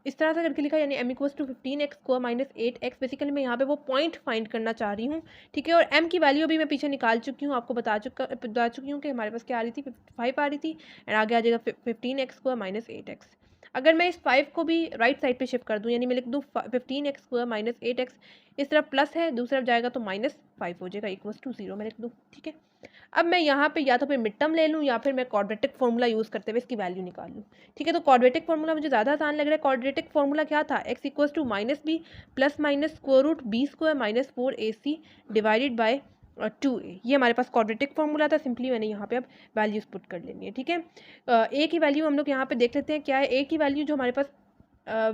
इस तरह से करके लिखा, यानी m equals to 15x² minus 8x। Basically मैं यहाँ पे वो पॉइंट फाइंड करना चाह रही हूँ। ठीक है, और m की वैल्यू अभी मैं पीछे निकाल चुकी हूँ, आपको बता चुकी हूँ कि हमारे पास क्या आ रही थी, 5 आ रही थी, एंड आगे आ जाएगा 15x² माइनस 8x। अगर मैं इस 5 को भी राइट साइड पे शिफ्ट कर दूं, यानी मैं लिख दूं 15x² माइनस 8x, इस तरफ प्लस है, दूसरी तरफ जाएगा तो -5 हो जाएगा, इक्वल्स टू 0 मैं लिख दूं। ठीक है, अब मैं यहाँ पे या तो फिर मिड टर्म ले लूँ या फिर मैं क्वाड्रेटिक फार्मूला यूज़ करते हुए इसकी वैल्यू निकाल लूँ। ठीक है, तो क्वाड्रेटिक फार्मूला मुझे ज़्यादा आसान लग रहा है। क्वाड्रेटिक फार्मूला क्या था, x equals to -b plus minus square root b² minus 4ac divided by 2a। ये हमारे पास क्वाड्रेटिक फार्मूला था। सिंपली मैंने यहाँ पे अब वैल्यूज़ पुट कर लेनी है। ठीक है, a की वैल्यू हम लोग यहाँ पे देख लेते हैं क्या है। a की वैल्यू जो हमारे पास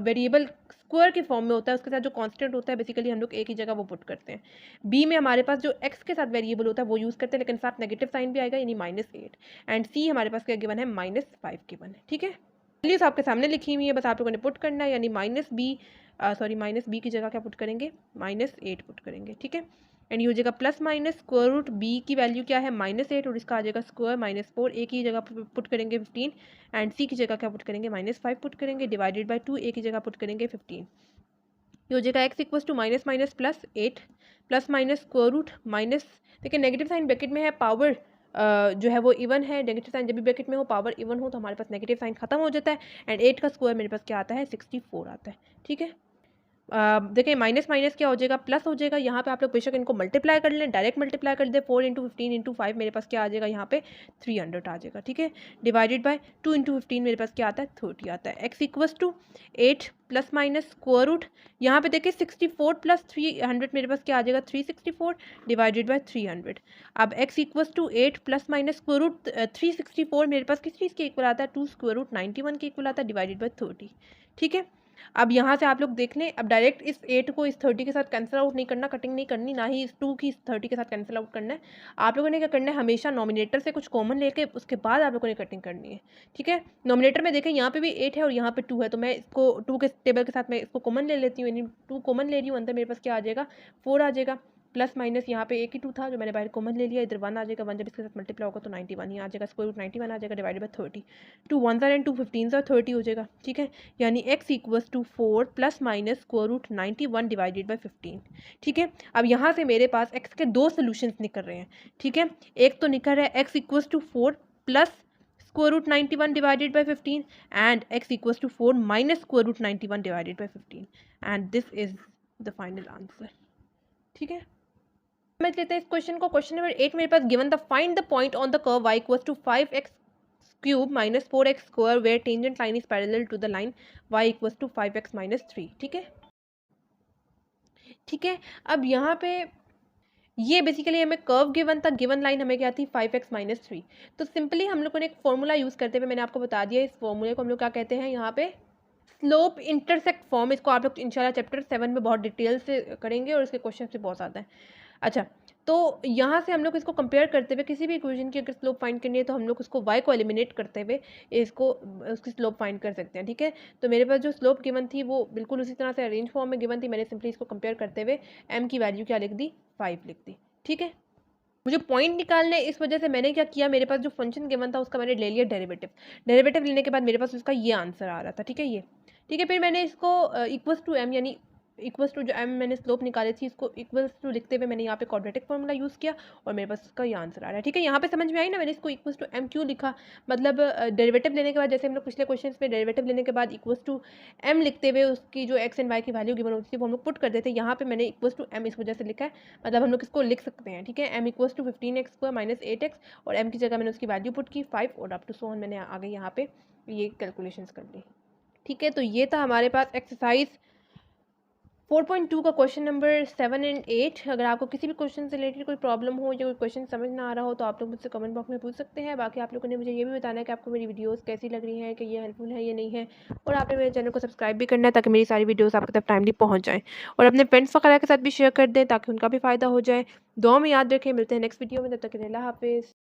वेरिएबल स्क्वायर के फॉर्म में होता है, उसके साथ जो कांस्टेंट होता है, बेसिकली हम लोग a की जगह वो पुट करते हैं। b में हमारे पास जो x के साथ वेरिएबल होता है वो यूज़ करते हैं, लेकिन साथ नेगेटिव साइन भी आएगा, यानी -8। एंड c हमारे पास क्या गिवन है, -5 गिवन है। ठीक है, वैल्यूज आपके सामने लिखी हुई है, बस आप लोगों ने पुट करना है, यानी -b की जगह क्या पुट करेंगे, -8 पुट करेंगे। ठीक है, एंड ये हो जाएगा plus minus square root b की वैल्यू क्या है, -8, और इसका आ जाएगा स्क्वायर -4। a की जगह पुट करेंगे 15, एंड c की जगह क्या पुट करेंगे, -5 पुट करेंगे, डिवाइडेड बाय 2, a की जगह पुट करेंगे 15। ये हो जाएगा x equals to minus minus plus 8 plus minus square root minus, देखिए नेगेटिव साइन ब्रैकेट में है, पावर जो है वो इवन है। नेगेटिव साइन जब भी ब्रैकेट में हो, पावर इवन हो, तो हमारे पास नेगेटिव साइन खत्म हो जाता है, एंड 8 का स्क्वायर मेरे पास क्या आता है, 64 आता है। ठीक है, देखिए माइनस माइनस क्या हो जाएगा, प्लस हो जाएगा। यहाँ पे आप लोग बेशक इनको मल्टीप्लाई कर लें, डायरेक्ट मल्टीप्लाई कर दे, 4 इंटू 15 इंटू 5 मेरे पास क्या आ जाएगा, यहाँ पे 300 आ जाएगा। ठीक है, डिवाइडेड बाय 2 इंटू 15 मेरे पास क्या आता है, 30 आता है। X equals to 8 plus minus square root, यहाँ पे देखिए 64 प्लस 300 मेरे पास क्या आ जाएगा, 364 डिवाइडेड बाय 300। अब x equals to 8 plus minus square root 364 मेरे पास किस चीज़ के इक्वल आता है, 2 स्क्वायर रूट 91 के इक्वल आता है, डिवाइडेड बाय 30। ठीक है, अब यहाँ से आप लोग देख लें, अब डायरेक्ट इस 8 को इस 30 के साथ कैंसिल आउट नहीं करना, कटिंग नहीं करनी, ना ही इस 2 की इस 30 के साथ कैंसिल आउट करना है। आप लोगों ने क्या करना है, हमेशा नॉमिनेटर से कुछ कॉमन लेके उसके बाद आप लोगों ने कटिंग करनी है। ठीक है, नॉमिनेटर में देखें यहाँ पे भी 8 है और यहाँ पे 2 है, तो मैं इसको 2 के टेबल के साथ मैं इसको कॉमन ले लेती हूँ, यानी 2 कॉमन ले रही हूँ, अंदर मेरे पास क्या आ जाएगा, 4 आ जाएगा, प्लस माइनस यहाँ पे एक ही 2 था जो मैंने बाहर कॉमन ले लिया, इधर 1 आ जाएगा, 1 जब इसके साथ मल्टीप्लाई होगा तो 91 ही आ जाएगा, स्क्वायर रूट 91 आ जाएगा, डिवाइडेड बाय 30। 2 1 एंड 2 15 30 हो जाएगा। ठीक है, यानी x equals to 4 plus minus square root 91 divided by 15। ठीक है, अब यहाँ से मेरे पास x के दो सोल्यूशंस निकल रहे हैं। ठीक है, एक तो निकल रहा है x equals to 4 plus square root 91 divided by 15, and x equals to 4 minus square root 91 divided by 15, and this is the final answer. ठीक है, समझ लेते हैं इस क्वेश्चन को। क्वेश्चन नंबर 8 मेरे पास given the find the point on the curve y equals to 5x cube minus 4x square where tangent line is parallel to the line y equals to 5x minus 3। ठीक है, ठीक है, अब यहाँ पे ये बेसिकली हमें कर्व गिवन था, गिवन लाइन हमें क्या थी, 5x माइनस 3। तो सिंपली हम लोगों ने एक फॉर्मूला यूज़ करते हुए, मैंने आपको बता दिया, इस फॉर्मूले को हम लोग क्या कहते हैं यहाँ पे, स्लोप इंटरसेक्ट फॉर्म। इसको आप लोग इंशाल्लाह चैप्टर 7 में बहुत डिटेल से करेंगे और इसके क्वेश्चन से बहुत ज़्यादा है। अच्छा, तो यहाँ से हम लोग इसको कंपेयर करते हुए किसी भी इक्वेशन की अगर स्लोप फाइंड करनी है तो हम लोग उसको y को एलिमिनेट करते हुए इसको उसकी स्लोप फाइंड कर सकते हैं। ठीक है, तो मेरे पास जो स्लोप गिवन थी वो बिल्कुल उसी तरह से अरेंज फॉर्म में गिवन थी, मैंने सिंपली इसको कंपेयर करते हुए m की वैल्यू क्या लिख दी, 5 लिख दी। ठीक है, मुझे पॉइंट निकालने, इस वजह से मैंने क्या किया, मेरे पास जो फंक्शन गिवन था उसका मैंने ले लिया डेरिवेटिव। डेरिवेटिव लेने के बाद मेरे पास उसका ये आंसर आ रहा था। ठीक है, ये ठीक है, फिर मैंने इसको इक्वल्स टू m, यानी इक्वल्स टू जो m मैंने स्लोप निकाली थी इसको इक्वल्स टू लिखते हुए मैंने यहाँ पे क्वाड्रेटिक फॉर्मूला यूज़ किया और मेरे पास उसका ये आंसर आ रहा है। ठीक है, यहाँ पे समझ में आई ना, मैंने इसको इक्वल्स टू m क्यों लिखा, मतलब डेरिवेटिव लेने के बाद, जैसे हम लोग पिछले क्वेश्चन में डेरिवेटिव लेने के बाद इक्वल्स टू m लिखते हुए उसकी जो x एंड y की वैल्यू गिवन होती थी वो हम लोग पुट कर देते हैं, यहाँ पे मैंने इक्वल्स टू m इस वजह से लिखा है, मतलब हम लोग इसको लिख सकते हैं। ठीक है, m equals to 15x square minus 8x, और m की जगह मैंने उसकी वैल्यू पुट की 5 और अप टू सो ऑन, मैंने आगे यहाँ पे ये कैलकुलेशंस कर ली। ठीक है, तो ये था हमारे पास एक्सरसाइज 4.2 का क्वेश्चन नंबर 7 एंड 8। अगर आपको किसी भी क्वेश्चन से रिलेटेड कोई प्रॉब्लम हो या कोई क्वेश्चन समझ ना आ रहा हो तो आप लोग मुझसे कमेंट बॉक्स में पूछ सकते हैं। बाकी आप लोगों ने मुझे ये भी बताना है कि आपको मेरी वीडियोस कैसी लग रही हैं, कि ये हेल्पफुल है या नहीं है, और आपने मेरे चैनल को सब्सक्राइब भी करना है ताकि मेरी सारी वीडियोस आपके तक टाइमली पहुँच जाएँ, और अपने फ्रेंड्स वगैरह के साथ भी शेयर कर दें ताकि उनका भी फ़ायदा हो जाए। दुआ में याद रखें। मिलते हैं नेक्स्ट वीडियो में, तब तक के लिए अल्लाह हाफ़िज़।